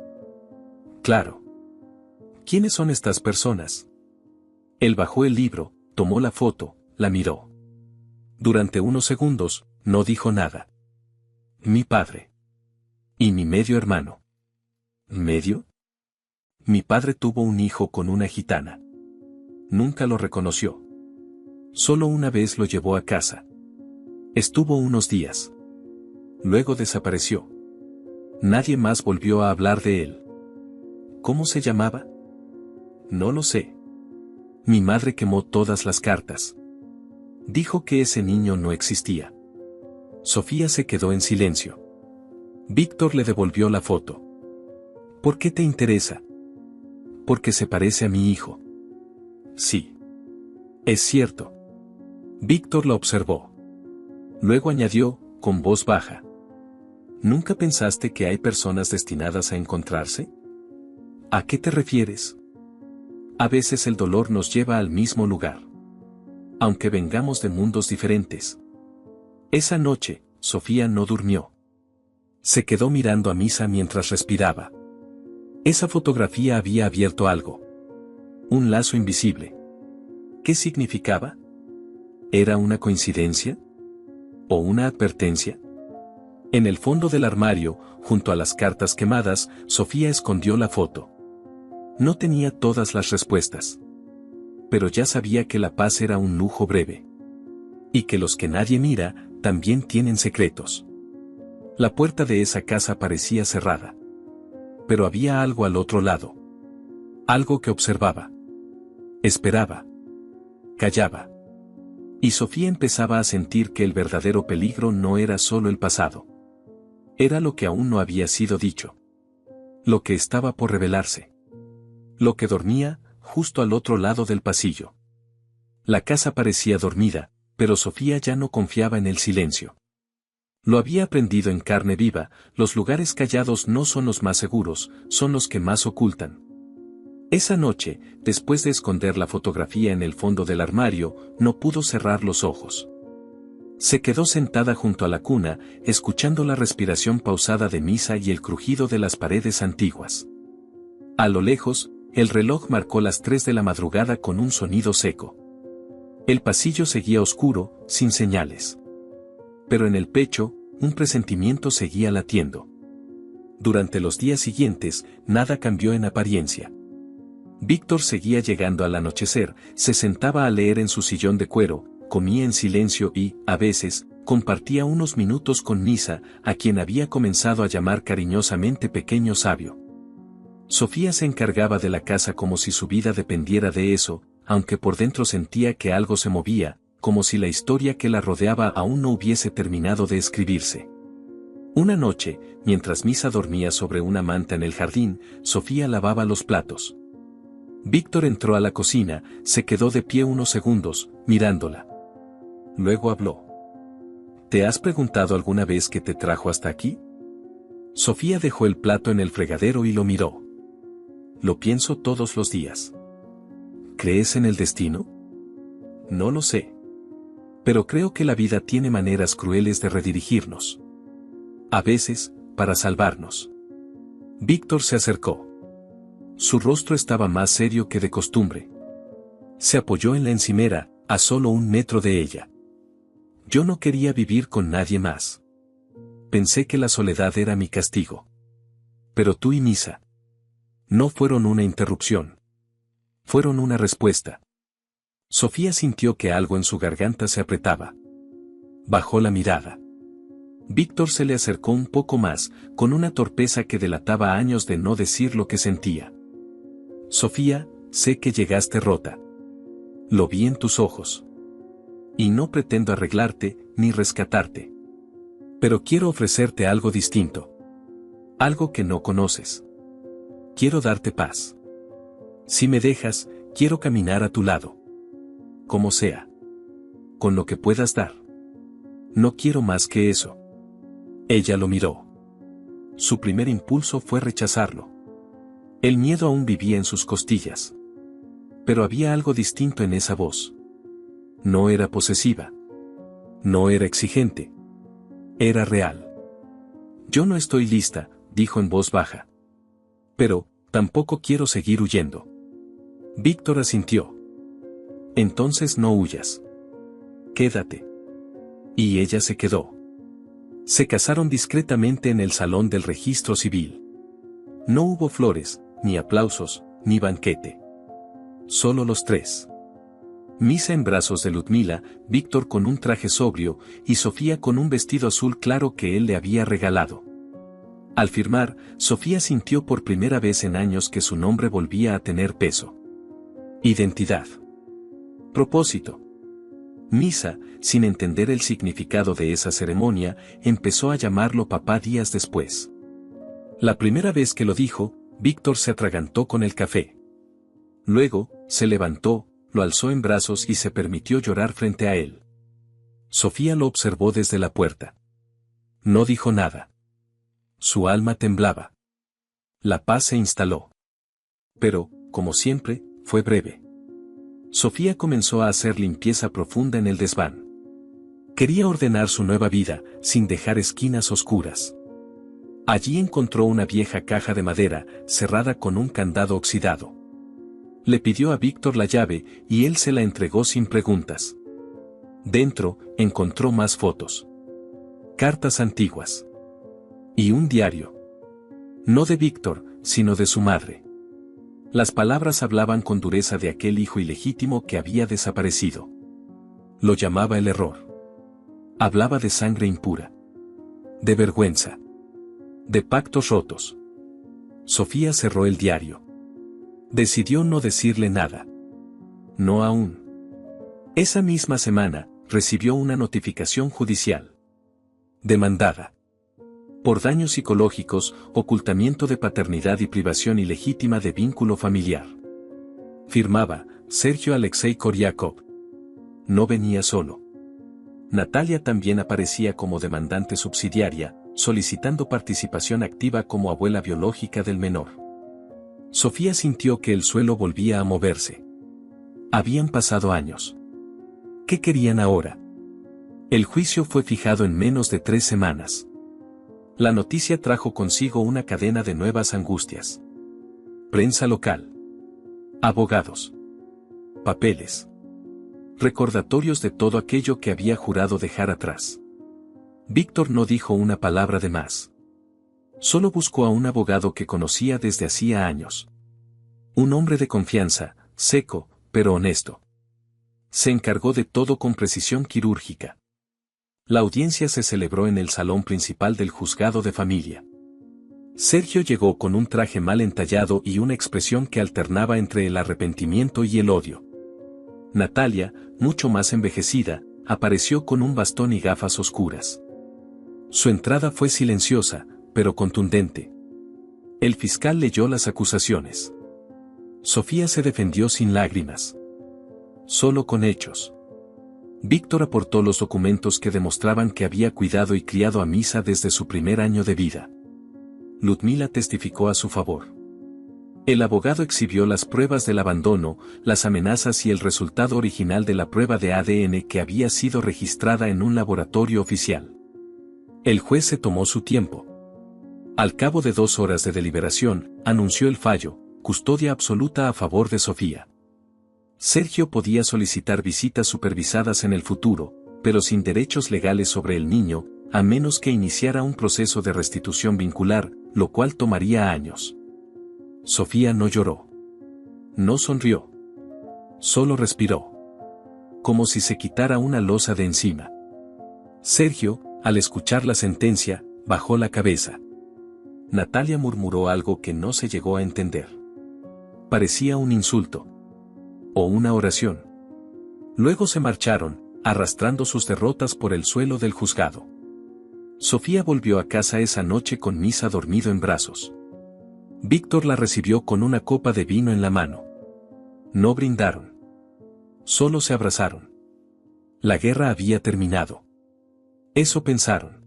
Claro. ¿Quiénes son estas personas? Él bajó el libro, tomó la foto, la miró. Durante unos segundos, no dijo nada. Mi padre. Y mi medio hermano. ¿Medio? Mi padre tuvo un hijo con una gitana. Nunca lo reconoció. Solo una vez lo llevó a casa. Estuvo unos días. Luego desapareció. Nadie más volvió a hablar de él. ¿Cómo se llamaba? No lo sé. Mi madre quemó todas las cartas. Dijo que ese niño no existía. Sofía se quedó en silencio. Víctor le devolvió la foto. ¿Por qué te interesa? Porque se parece a mi hijo. Sí. Es cierto. Víctor la observó. Luego añadió, con voz baja. ¿Nunca pensaste que hay personas destinadas a encontrarse? ¿A qué te refieres? A veces el dolor nos lleva al mismo lugar. Aunque vengamos de mundos diferentes. Esa noche, Sofía no durmió. Se quedó mirando a Misa mientras respiraba. Esa fotografía había abierto algo. Un lazo invisible. ¿Qué significaba? ¿Era una coincidencia? ¿O una advertencia? En el fondo del armario, junto a las cartas quemadas, Sofía escondió la foto. No tenía todas las respuestas. Pero ya sabía que la paz era un lujo breve. Y que los que nadie mira, también tienen secretos. La puerta de esa casa parecía cerrada. Pero había algo al otro lado. Algo que observaba. Esperaba. Callaba. Y Sofía empezaba a sentir que el verdadero peligro no era solo el pasado. Era lo que aún no había sido dicho. Lo que estaba por revelarse. Lo que dormía, justo al otro lado del pasillo. La casa parecía dormida, pero Sofía ya no confiaba en el silencio. Lo había aprendido en carne viva, los lugares callados no son los más seguros, son los que más ocultan. Esa noche, después de esconder la fotografía en el fondo del armario, no pudo cerrar los ojos. Se quedó sentada junto a la cuna, escuchando la respiración pausada de Misa y el crujido de las paredes antiguas. A lo lejos, el reloj marcó las 3 de la madrugada con un sonido seco. El pasillo seguía oscuro, sin señales. Pero en el pecho, un presentimiento seguía latiendo. Durante los días siguientes, nada cambió en apariencia. Víctor seguía llegando al anochecer, se sentaba a leer en su sillón de cuero, comía en silencio y, a veces, compartía unos minutos con Misa, a quien había comenzado a llamar cariñosamente pequeño sabio. Sofía se encargaba de la casa como si su vida dependiera de eso, aunque por dentro sentía que algo se movía, como si la historia que la rodeaba aún no hubiese terminado de escribirse. Una noche, mientras Misa dormía sobre una manta en el jardín, Sofía lavaba los platos. Víctor entró a la cocina, se quedó de pie unos segundos, mirándola. Luego habló. ¿Te has preguntado alguna vez qué te trajo hasta aquí? Sofía dejó el plato en el fregadero y lo miró. Lo pienso todos los días. ¿Crees en el destino? No lo sé. Pero creo que la vida tiene maneras crueles de redirigirnos. A veces, para salvarnos. Víctor se acercó. Su rostro estaba más serio que de costumbre. Se apoyó en la encimera, a solo 1 metro de ella. Yo no quería vivir con nadie más. Pensé que la soledad era mi castigo. Pero tú y Misa no fueron una interrupción. Fueron una respuesta. Sofía sintió que algo en su garganta se apretaba. Bajó la mirada. Víctor se le acercó un poco más, con una torpeza que delataba años de no decir lo que sentía. Sofía, sé que llegaste rota. Lo vi en tus ojos. Y no pretendo arreglarte, ni rescatarte. Pero quiero ofrecerte algo distinto. Algo que no conoces. Quiero darte paz. Si me dejas, quiero caminar a tu lado. Como sea. Con lo que puedas dar. No quiero más que eso. Ella lo miró. Su primer impulso fue rechazarlo. El miedo aún vivía en sus costillas. Pero había algo distinto en esa voz. No era posesiva. No era exigente. Era real. Yo no estoy lista, dijo en voz baja. Pero, tampoco quiero seguir huyendo. Víctor asintió. Entonces no huyas. Quédate. Y ella se quedó. Se casaron discretamente en el salón del registro civil. No hubo flores, ni aplausos, ni banquete. Solo los tres. Misa en brazos de Ludmila, Víctor con un traje sobrio, y Sofía con un vestido azul claro que él le había regalado. Al firmar, Sofía sintió por primera vez en años que su nombre volvía a tener peso. Identidad. Propósito. Misa, sin entender el significado de esa ceremonia, empezó a llamarlo papá días después. La primera vez que lo dijo, Víctor se atragantó con el café. Luego, se levantó, lo alzó en brazos y se permitió llorar frente a él. Sofía lo observó desde la puerta. No dijo nada. Su alma temblaba. La paz se instaló. Pero, como siempre, fue breve. Sofía comenzó a hacer limpieza profunda en el desván. Quería ordenar su nueva vida, sin dejar esquinas oscuras. Allí encontró una vieja caja de madera, cerrada con un candado oxidado. Le pidió a Víctor la llave, y él se la entregó sin preguntas. Dentro, encontró más fotos. Cartas antiguas. Y un diario. No de Víctor, sino de su madre. Las palabras hablaban con dureza de aquel hijo ilegítimo que había desaparecido. Lo llamaba el error. Hablaba de sangre impura. De vergüenza. De pactos rotos. Sofía cerró el diario. Decidió no decirle nada. No aún. Esa misma semana, recibió una notificación judicial. Demandada. Por daños psicológicos, ocultamiento de paternidad y privación ilegítima de vínculo familiar. Firmaba, Sergio Alexei Koryakov. No venía solo. Natalia también aparecía como demandante subsidiaria, solicitando participación activa como abuela biológica del menor. Sofía sintió que el suelo volvía a moverse. Habían pasado años. ¿Qué querían ahora? El juicio fue fijado en menos de 3 semanas. La noticia trajo consigo una cadena de nuevas angustias. Prensa local. Abogados. Papeles. Recordatorios de todo aquello que había jurado dejar atrás. Víctor no dijo una palabra de más. Solo buscó a un abogado que conocía desde hacía años. Un hombre de confianza, seco, pero honesto. Se encargó de todo con precisión quirúrgica. La audiencia se celebró en el salón principal del juzgado de familia. Sergio llegó con un traje mal entallado y una expresión que alternaba entre el arrepentimiento y el odio. Natalia, mucho más envejecida, apareció con un bastón y gafas oscuras. Su entrada fue silenciosa, pero contundente. El fiscal leyó las acusaciones. Sofía se defendió sin lágrimas. Solo con hechos. Víctor aportó los documentos que demostraban que había cuidado y criado a Misa desde su primer año de vida. Ludmila testificó a su favor. El abogado exhibió las pruebas del abandono, las amenazas y el resultado original de la prueba de ADN que había sido registrada en un laboratorio oficial. El juez se tomó su tiempo. Al cabo de 2 horas de deliberación, anunció el fallo, custodia absoluta a favor de Sofía. Sergio podía solicitar visitas supervisadas en el futuro, pero sin derechos legales sobre el niño, a menos que iniciara un proceso de restitución vincular, lo cual tomaría años. Sofía no lloró. No sonrió. Solo respiró. Como si se quitara una losa de encima. Sergio, al escuchar la sentencia, bajó la cabeza. Natalia murmuró algo que no se llegó a entender. Parecía un insulto. O una oración. Luego se marcharon, arrastrando sus derrotas por el suelo del juzgado. Sofía volvió a casa esa noche con Misa dormido en brazos. Víctor la recibió con una copa de vino en la mano. No brindaron. Solo se abrazaron. La guerra había terminado. Eso pensaron.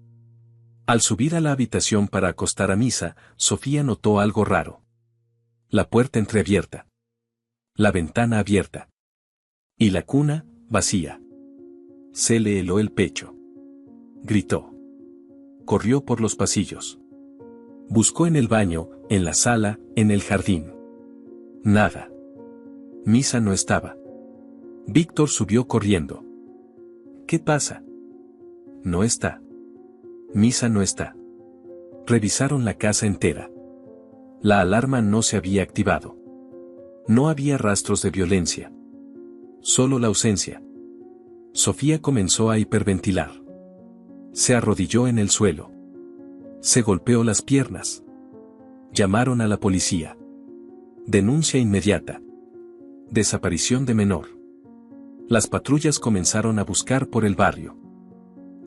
Al subir a la habitación para acostar a Misa, Sofía notó algo raro. La puerta entreabierta. La ventana abierta. Y la cuna, vacía. Se le heló el pecho. Gritó. Corrió por los pasillos. Buscó en el baño, en la sala, en el jardín. Nada. Misa no estaba. Víctor subió corriendo. ¿Qué pasa? No está. Misa no está. Revisaron la casa entera. La alarma no se había activado. No había rastros de violencia. Solo la ausencia. Sofía comenzó a hiperventilar. Se arrodilló en el suelo. Se golpeó las piernas. Llamaron a la policía. Denuncia inmediata. Desaparición de menor. Las patrullas comenzaron a buscar por el barrio.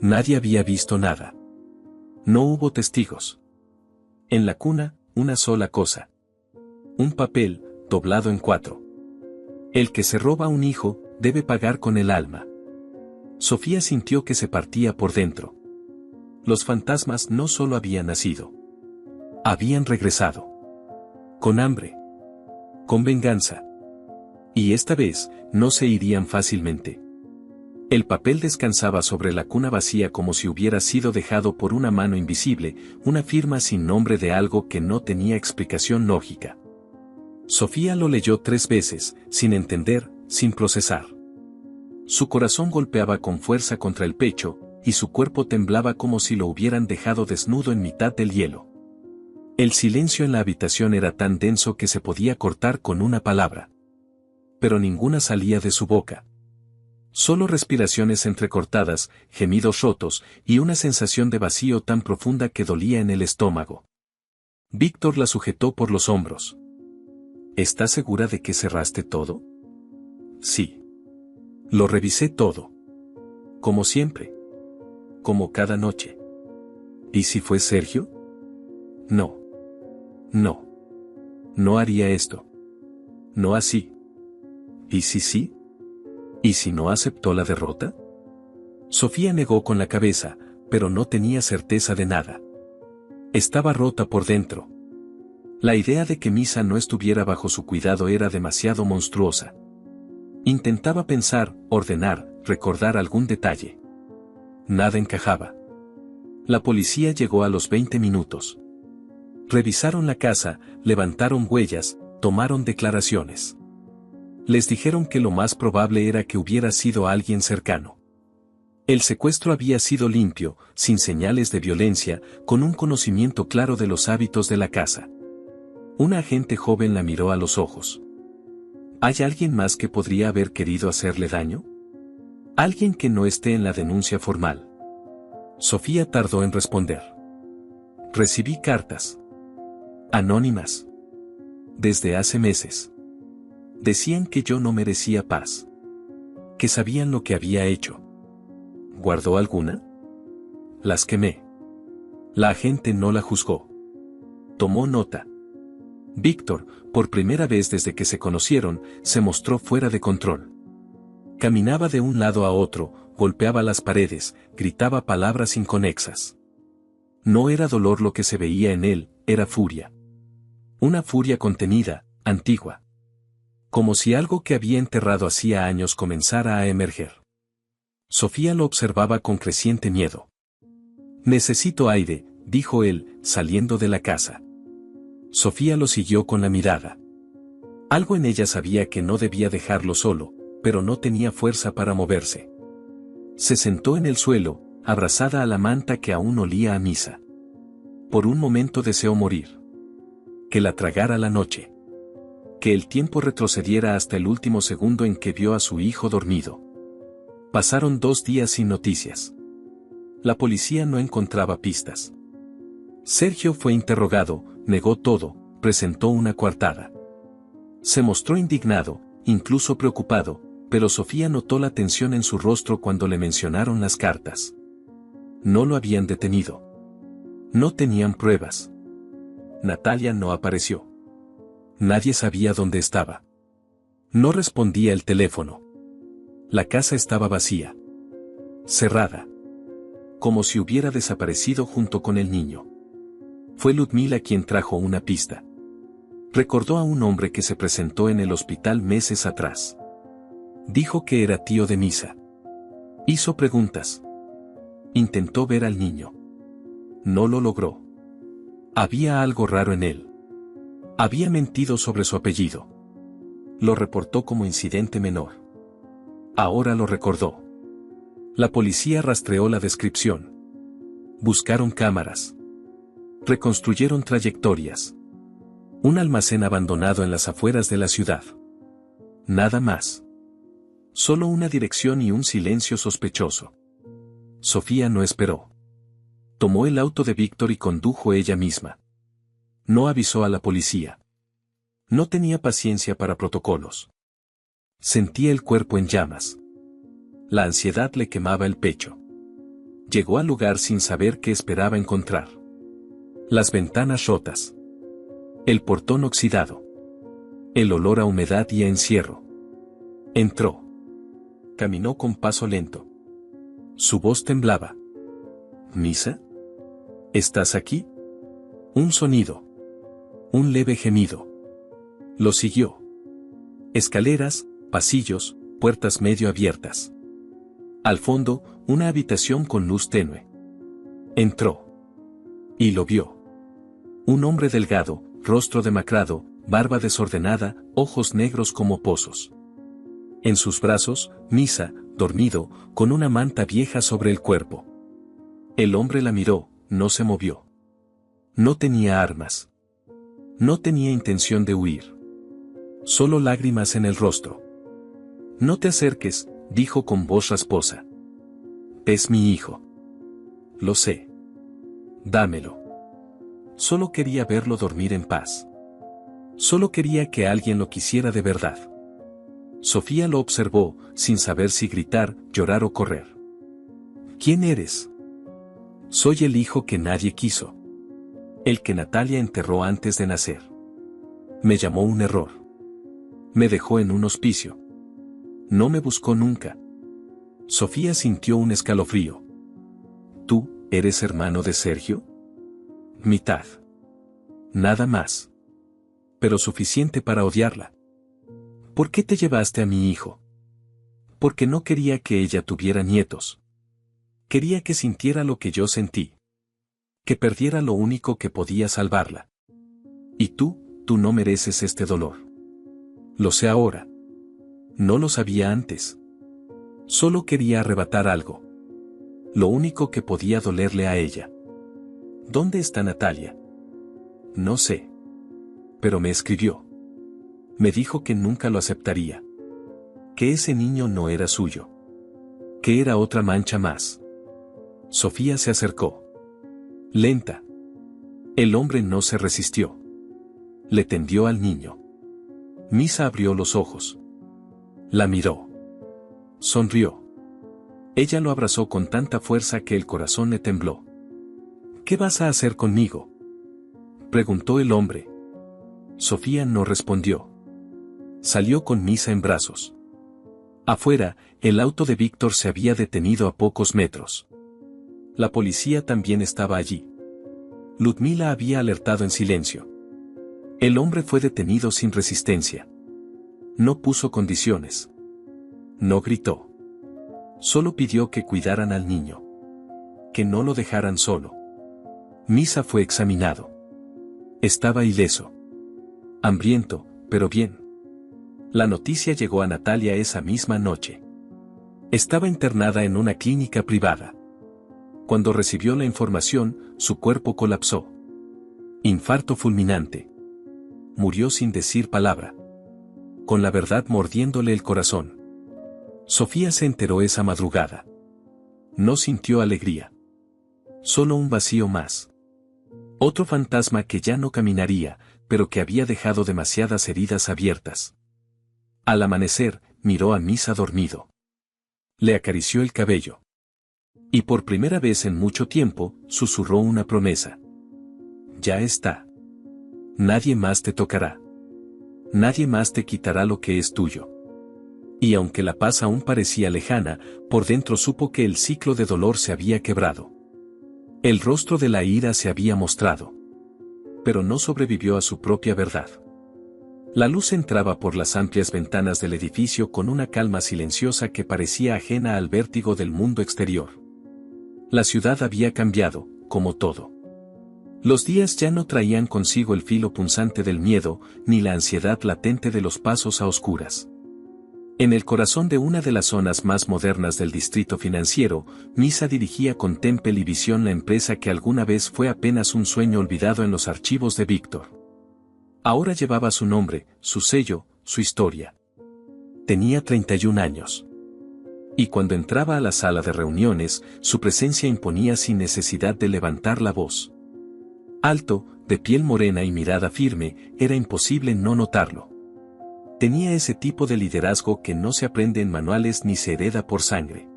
Nadie había visto nada. No hubo testigos. En la cuna, una sola cosa. Un papel, doblado en 4. El que se roba un hijo, debe pagar con el alma. Sofía sintió que se partía por dentro. Los fantasmas no solo habían nacido. Habían regresado. Con hambre. Con venganza. Y esta vez, no se irían fácilmente. El papel descansaba sobre la cuna vacía como si hubiera sido dejado por una mano invisible, una firma sin nombre de algo que no tenía explicación lógica. Sofía lo leyó 3 veces, sin entender, sin procesar. Su corazón golpeaba con fuerza contra el pecho, y su cuerpo temblaba como si lo hubieran dejado desnudo en mitad del hielo. El silencio en la habitación era tan denso que se podía cortar con una palabra. Pero ninguna salía de su boca. Solo respiraciones entrecortadas, gemidos rotos, y una sensación de vacío tan profunda que dolía en el estómago. Víctor la sujetó por los hombros. ¿Estás segura de que cerraste todo? Sí. Lo revisé todo. Como siempre. Como cada noche. ¿Y si fue Sergio? No. No. No haría esto. No así. ¿Y si sí? ¿Y si no aceptó la derrota? Sofía negó con la cabeza, pero no tenía certeza de nada. Estaba rota por dentro. La idea de que Misa no estuviera bajo su cuidado era demasiado monstruosa. Intentaba pensar, ordenar, recordar algún detalle. Nada encajaba. La policía llegó a los 20 minutos. Revisaron la casa, levantaron huellas, tomaron declaraciones. Les dijeron que lo más probable era que hubiera sido alguien cercano. El secuestro había sido limpio, sin señales de violencia, con un conocimiento claro de los hábitos de la casa. Una agente joven la miró a los ojos. ¿Hay alguien más que podría haber querido hacerle daño? Alguien que no esté en la denuncia formal. Sofía tardó en responder. Recibí cartas. Anónimas. Desde hace meses. Decían que yo no merecía paz. Que sabían lo que había hecho. ¿Guardó alguna? Las quemé. La agente no la juzgó. Tomó nota. Víctor, por primera vez desde que se conocieron, se mostró fuera de control. Caminaba de un lado a otro, golpeaba las paredes, gritaba palabras inconexas. No era dolor lo que se veía en él, era furia. Una furia contenida, antigua. Como si algo que había enterrado hacía años comenzara a emerger. Sofía lo observaba con creciente miedo. Necesito aire, dijo él, saliendo de la casa. Sofía lo siguió con la mirada. Algo en ella sabía que no debía dejarlo solo, pero no tenía fuerza para moverse. Se sentó en el suelo, abrazada a la manta que aún olía a misa. Por un momento deseó morir. Que la tragara la noche. Que el tiempo retrocediera hasta el último segundo en que vio a su hijo dormido. Pasaron 2 días sin noticias. La policía no encontraba pistas. Sergio fue interrogado, negó todo, presentó una coartada. Se mostró indignado, incluso preocupado, pero Sofía notó la tensión en su rostro cuando le mencionaron las cartas. No lo habían detenido. No tenían pruebas. Natalia no apareció. Nadie sabía dónde estaba. No respondía el teléfono. La casa estaba vacía. Cerrada. Como si hubiera desaparecido junto con el niño. Fue Ludmila quien trajo una pista. Recordó a un hombre que se presentó en el hospital meses atrás. Dijo que era tío de Misa. Hizo preguntas. Intentó ver al niño. No lo logró. Había algo raro en él. Había mentido sobre su apellido. Lo reportó como incidente menor. Ahora lo recordó. La policía rastreó la descripción. Buscaron cámaras. Reconstruyeron trayectorias. Un almacén abandonado en las afueras de la ciudad. Nada más. Solo una dirección y un silencio sospechoso. Sofía no esperó. Tomó el auto de Víctor y condujo ella misma. No avisó a la policía. No tenía paciencia para protocolos. Sentía el cuerpo en llamas. La ansiedad le quemaba el pecho. Llegó al lugar sin saber qué esperaba encontrar. Las ventanas rotas. El portón oxidado. El olor a humedad y a encierro. Entró. Caminó con paso lento. Su voz temblaba. ¿Misa? ¿Estás aquí? Un sonido. Un leve gemido. Lo siguió. Escaleras, pasillos, puertas medio abiertas. Al fondo, una habitación con luz tenue. Entró. Y lo vio. Un hombre delgado, rostro demacrado, barba desordenada, ojos negros como pozos. En sus brazos, Misa, dormido, con una manta vieja sobre el cuerpo. El hombre la miró, no se movió. No tenía armas. No tenía intención de huir. Solo lágrimas en el rostro. No te acerques, dijo con voz rasposa. Es mi hijo. Lo sé. Dámelo. Solo quería verlo dormir en paz. Solo quería que alguien lo quisiera de verdad. Sofía lo observó, sin saber si gritar, llorar o correr. ¿Quién eres? Soy el hijo que nadie quiso. El que Natalia enterró antes de nacer. Me llamó un error. Me dejó en un hospicio. No me buscó nunca. Sofía sintió un escalofrío. ¿Tú, eres hermano de Sergio? Mitad. Nada más. Pero suficiente para odiarla. ¿Por qué te llevaste a mi hijo? Porque no quería que ella tuviera nietos. Quería que sintiera lo que yo sentí. Que perdiera lo único que podía salvarla. Y tú no mereces este dolor. Lo sé ahora. No lo sabía antes. Solo quería arrebatar algo. Lo único que podía dolerle a ella. ¿Dónde está Natalia? No sé. Pero me escribió. Me dijo que nunca lo aceptaría. Que ese niño no era suyo. Que era otra mancha más. Sofía se acercó. Lenta. El hombre no se resistió. Le tendió al niño. Misa abrió los ojos. La miró. Sonrió. Ella lo abrazó con tanta fuerza que el corazón le tembló. ¿Qué vas a hacer conmigo? Preguntó el hombre. Sofía no respondió. Salió con Misa en brazos. Afuera, el auto de Víctor se había detenido a pocos metros. La policía también estaba allí. Ludmila había alertado en silencio. El hombre fue detenido sin resistencia. No puso condiciones. No gritó. Solo pidió que cuidaran al niño. Que no lo dejaran solo. Misa fue examinado. Estaba ileso. Hambriento, pero bien. La noticia llegó a Natalia esa misma noche. Estaba internada en una clínica privada. Cuando recibió la información, su cuerpo colapsó. Infarto fulminante. Murió sin decir palabra. Con la verdad mordiéndole el corazón. Sofía se enteró esa madrugada. No sintió alegría. Solo un vacío más. Otro fantasma que ya no caminaría, pero que había dejado demasiadas heridas abiertas. Al amanecer, miró a Misa dormido. Le acarició el cabello. Y por primera vez en mucho tiempo, susurró una promesa. Ya está. Nadie más te tocará. Nadie más te quitará lo que es tuyo. Y aunque la paz aún parecía lejana, por dentro supo que el ciclo de dolor se había quebrado. El rostro de la ira se había mostrado. Pero no sobrevivió a su propia verdad. La luz entraba por las amplias ventanas del edificio con una calma silenciosa que parecía ajena al vértigo del mundo exterior. La ciudad había cambiado, como todo. Los días ya no traían consigo el filo punzante del miedo, ni la ansiedad latente de los pasos a oscuras. En el corazón de una de las zonas más modernas del distrito financiero, Misa dirigía con Temple y visión la empresa que alguna vez fue apenas un sueño olvidado en los archivos de Víctor. Ahora llevaba su nombre, su sello, su historia. Tenía 31 años. Y cuando entraba a la sala de reuniones, su presencia imponía sin necesidad de levantar la voz. Alto, de piel morena y mirada firme, era imposible no notarlo. Tenía ese tipo de liderazgo que no se aprende en manuales ni se hereda por sangre.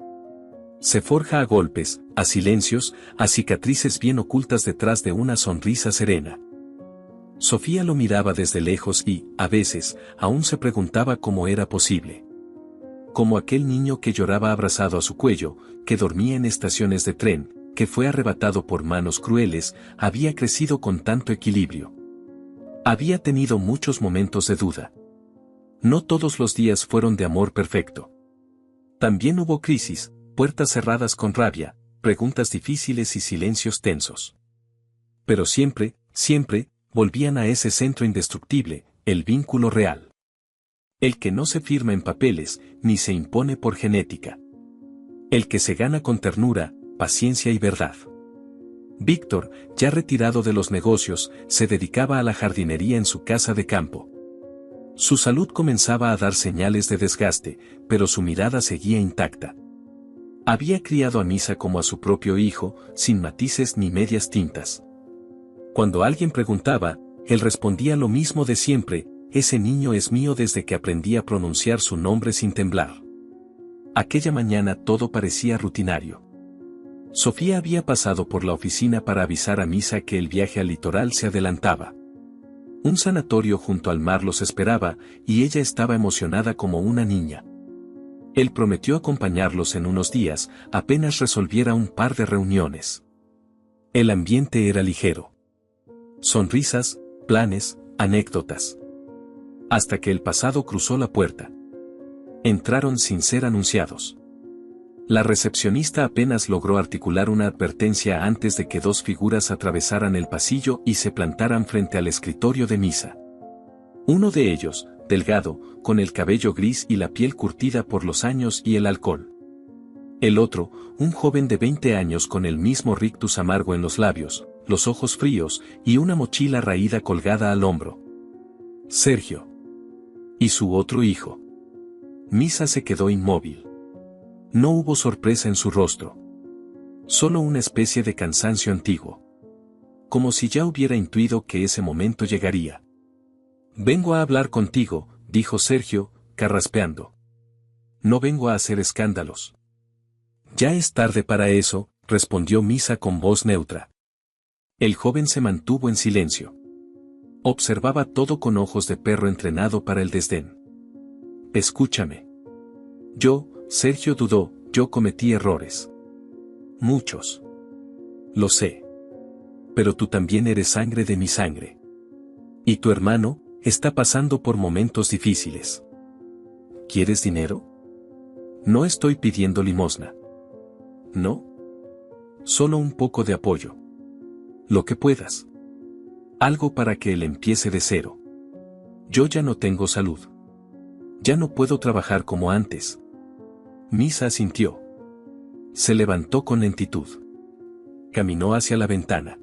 Se forja a golpes, a silencios, a cicatrices bien ocultas detrás de una sonrisa serena. Sofía lo miraba desde lejos y, a veces, aún se preguntaba cómo era posible. Como aquel niño que lloraba abrazado a su cuello, que dormía en estaciones de tren, que fue arrebatado por manos crueles, había crecido con tanto equilibrio. Había tenido muchos momentos de duda. No todos los días fueron de amor perfecto. También hubo crisis, puertas cerradas con rabia, preguntas difíciles y silencios tensos. Pero siempre, siempre, volvían a ese centro indestructible, el vínculo real. El que no se firma en papeles, ni se impone por genética. El que se gana con ternura, paciencia y verdad. Víctor, ya retirado de los negocios, se dedicaba a la jardinería en su casa de campo. Su salud comenzaba a dar señales de desgaste, pero su mirada seguía intacta. Había criado a Misa como a su propio hijo, sin matices ni medias tintas. Cuando alguien preguntaba, él respondía lo mismo de siempre: ese niño es mío desde que aprendí a pronunciar su nombre sin temblar. Aquella mañana todo parecía rutinario. Sofía había pasado por la oficina para avisar a Misa que el viaje al litoral se adelantaba. Un sanatorio junto al mar los esperaba, y ella estaba emocionada como una niña. Él prometió acompañarlos en unos días, apenas resolviera un par de reuniones. El ambiente era ligero. Sonrisas, planes, anécdotas. Hasta que el pasado cruzó la puerta. Entraron sin ser anunciados. La recepcionista apenas logró articular una advertencia antes de que dos figuras atravesaran el pasillo y se plantaran frente al escritorio de Misa. Uno de ellos, delgado, con el cabello gris y la piel curtida por los años y el alcohol. El otro, un joven de 20 años con el mismo rictus amargo en los labios, los ojos fríos y una mochila raída colgada al hombro. Sergio. Y su otro hijo. Misa se quedó inmóvil. No hubo sorpresa en su rostro. Solo una especie de cansancio antiguo. Como si ya hubiera intuido que ese momento llegaría. «Vengo a hablar contigo», dijo Sergio, carraspeando. «No vengo a hacer escándalos». «Ya es tarde para eso», respondió Misa con voz neutra. El joven se mantuvo en silencio. Observaba todo con ojos de perro entrenado para el desdén. «Escúchame. Sergio dudó, yo cometí errores. Muchos. Lo sé. Pero tú también eres sangre de mi sangre. Y tu hermano está pasando por momentos difíciles. ¿Quieres dinero? No estoy pidiendo limosna. ¿No? Solo un poco de apoyo. Lo que puedas. Algo para que él empiece de cero. Yo ya no tengo salud. Ya no puedo trabajar como antes». Misa asintió. Se levantó con lentitud. Caminó hacia la ventana.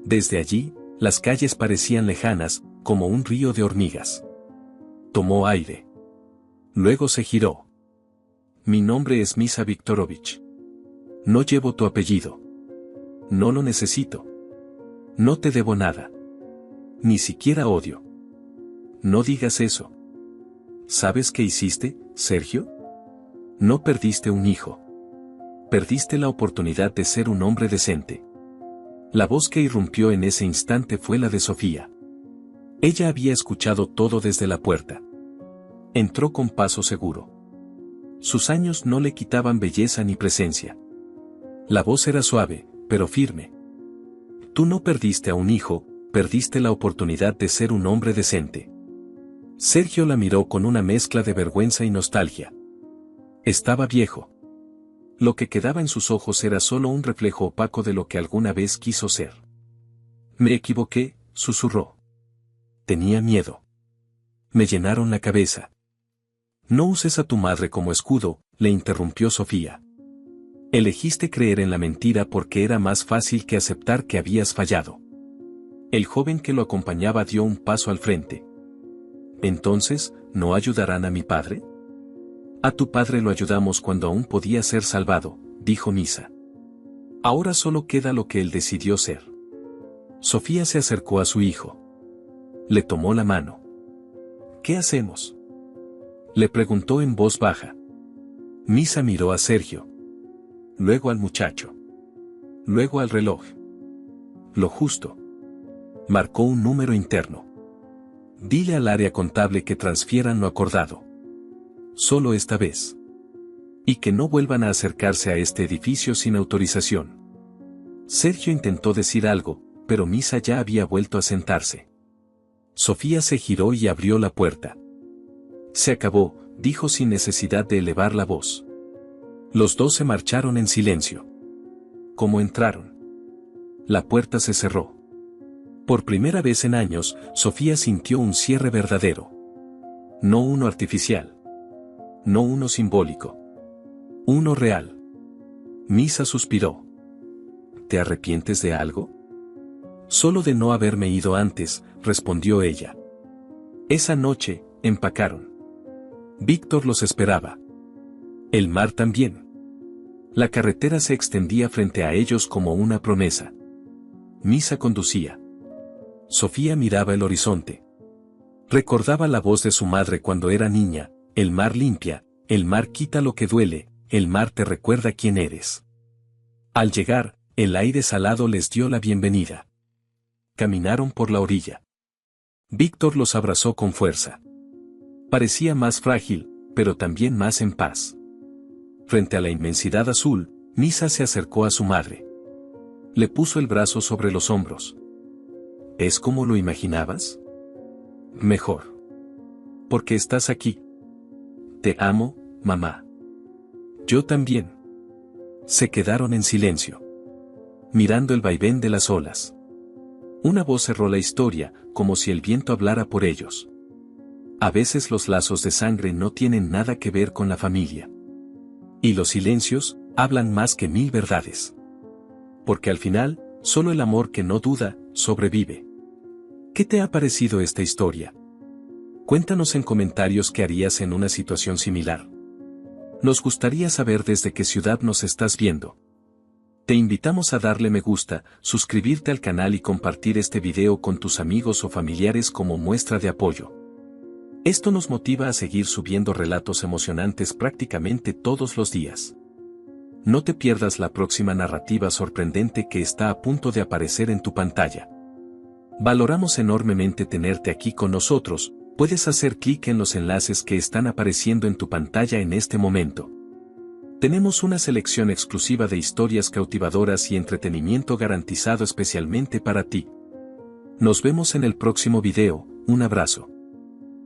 Desde allí, las calles parecían lejanas, como un río de hormigas. Tomó aire. Luego se giró. «Mi nombre es Misa Viktorovich. No llevo tu apellido. No lo necesito. No te debo nada. Ni siquiera odio. No digas eso. ¿Sabes qué hiciste, Sergio? No perdiste un hijo. Perdiste la oportunidad de ser un hombre decente». La voz que irrumpió en ese instante fue la de Sofía. Ella había escuchado todo desde la puerta. Entró con paso seguro. Sus años no le quitaban belleza ni presencia. La voz era suave, pero firme. «Tú no perdiste a un hijo, perdiste la oportunidad de ser un hombre decente». Sergio la miró con una mezcla de vergüenza y nostalgia. Estaba viejo. Lo que quedaba en sus ojos era solo un reflejo opaco de lo que alguna vez quiso ser. Me equivoqué, susurró. Tenía miedo. Me llenaron la cabeza. No uses a tu madre como escudo, le interrumpió Sofía. Elegiste creer en la mentira porque era más fácil que aceptar que habías fallado. El joven que lo acompañaba dio un paso al frente. Entonces, ¿no ayudarán a mi padre? A tu padre lo ayudamos cuando aún podía ser salvado, dijo Misa. Ahora solo queda lo que él decidió ser. Sofía se acercó a su hijo. Le tomó la mano. ¿Qué hacemos?, le preguntó en voz baja. Misa miró a Sergio. Luego al muchacho. Luego al reloj. Lo justo. Marcó un número interno. Dile al área contable que transfieran lo acordado. Solo esta vez. Y que no vuelvan a acercarse a este edificio sin autorización. Sergio intentó decir algo, pero Misa ya había vuelto a sentarse. Sofía se giró y abrió la puerta. Se acabó, dijo sin necesidad de elevar la voz. Los dos se marcharon en silencio. ¿Cómo entraron? La puerta se cerró. Por primera vez en años, Sofía sintió un cierre verdadero. No uno artificial. No uno simbólico. Uno real. Misa suspiró. ¿Te arrepientes de algo? Solo de no haberme ido antes, respondió ella. Esa noche, empacaron. Víctor los esperaba. El mar también. La carretera se extendía frente a ellos como una promesa. Misa conducía. Sofía miraba el horizonte. Recordaba la voz de su madre cuando era niña: el mar limpia, el mar quita lo que duele, el mar te recuerda quién eres. Al llegar, el aire salado les dio la bienvenida. Caminaron por la orilla. Víctor los abrazó con fuerza. Parecía más frágil, pero también más en paz. Frente a la inmensidad azul, Misa se acercó a su madre. Le puso el brazo sobre los hombros. ¿Es como lo imaginabas? Mejor. Porque estás aquí. Te amo, mamá. Yo también. Se quedaron en silencio, mirando el vaivén de las olas. Una voz cerró la historia, como si el viento hablara por ellos. A veces los lazos de sangre no tienen nada que ver con la familia. Y los silencios hablan más que 1000 verdades. Porque al final, solo el amor que no duda, sobrevive. ¿Qué te ha parecido esta historia? Cuéntanos en comentarios qué harías en una situación similar. Nos gustaría saber desde qué ciudad nos estás viendo. Te invitamos a darle me gusta, suscribirte al canal y compartir este video con tus amigos o familiares como muestra de apoyo. Esto nos motiva a seguir subiendo relatos emocionantes prácticamente todos los días. No te pierdas la próxima narrativa sorprendente que está a punto de aparecer en tu pantalla. Valoramos enormemente tenerte aquí con nosotros. Puedes hacer clic en los enlaces que están apareciendo en tu pantalla en este momento. Tenemos una selección exclusiva de historias cautivadoras y entretenimiento garantizado especialmente para ti. Nos vemos en el próximo video. Un abrazo.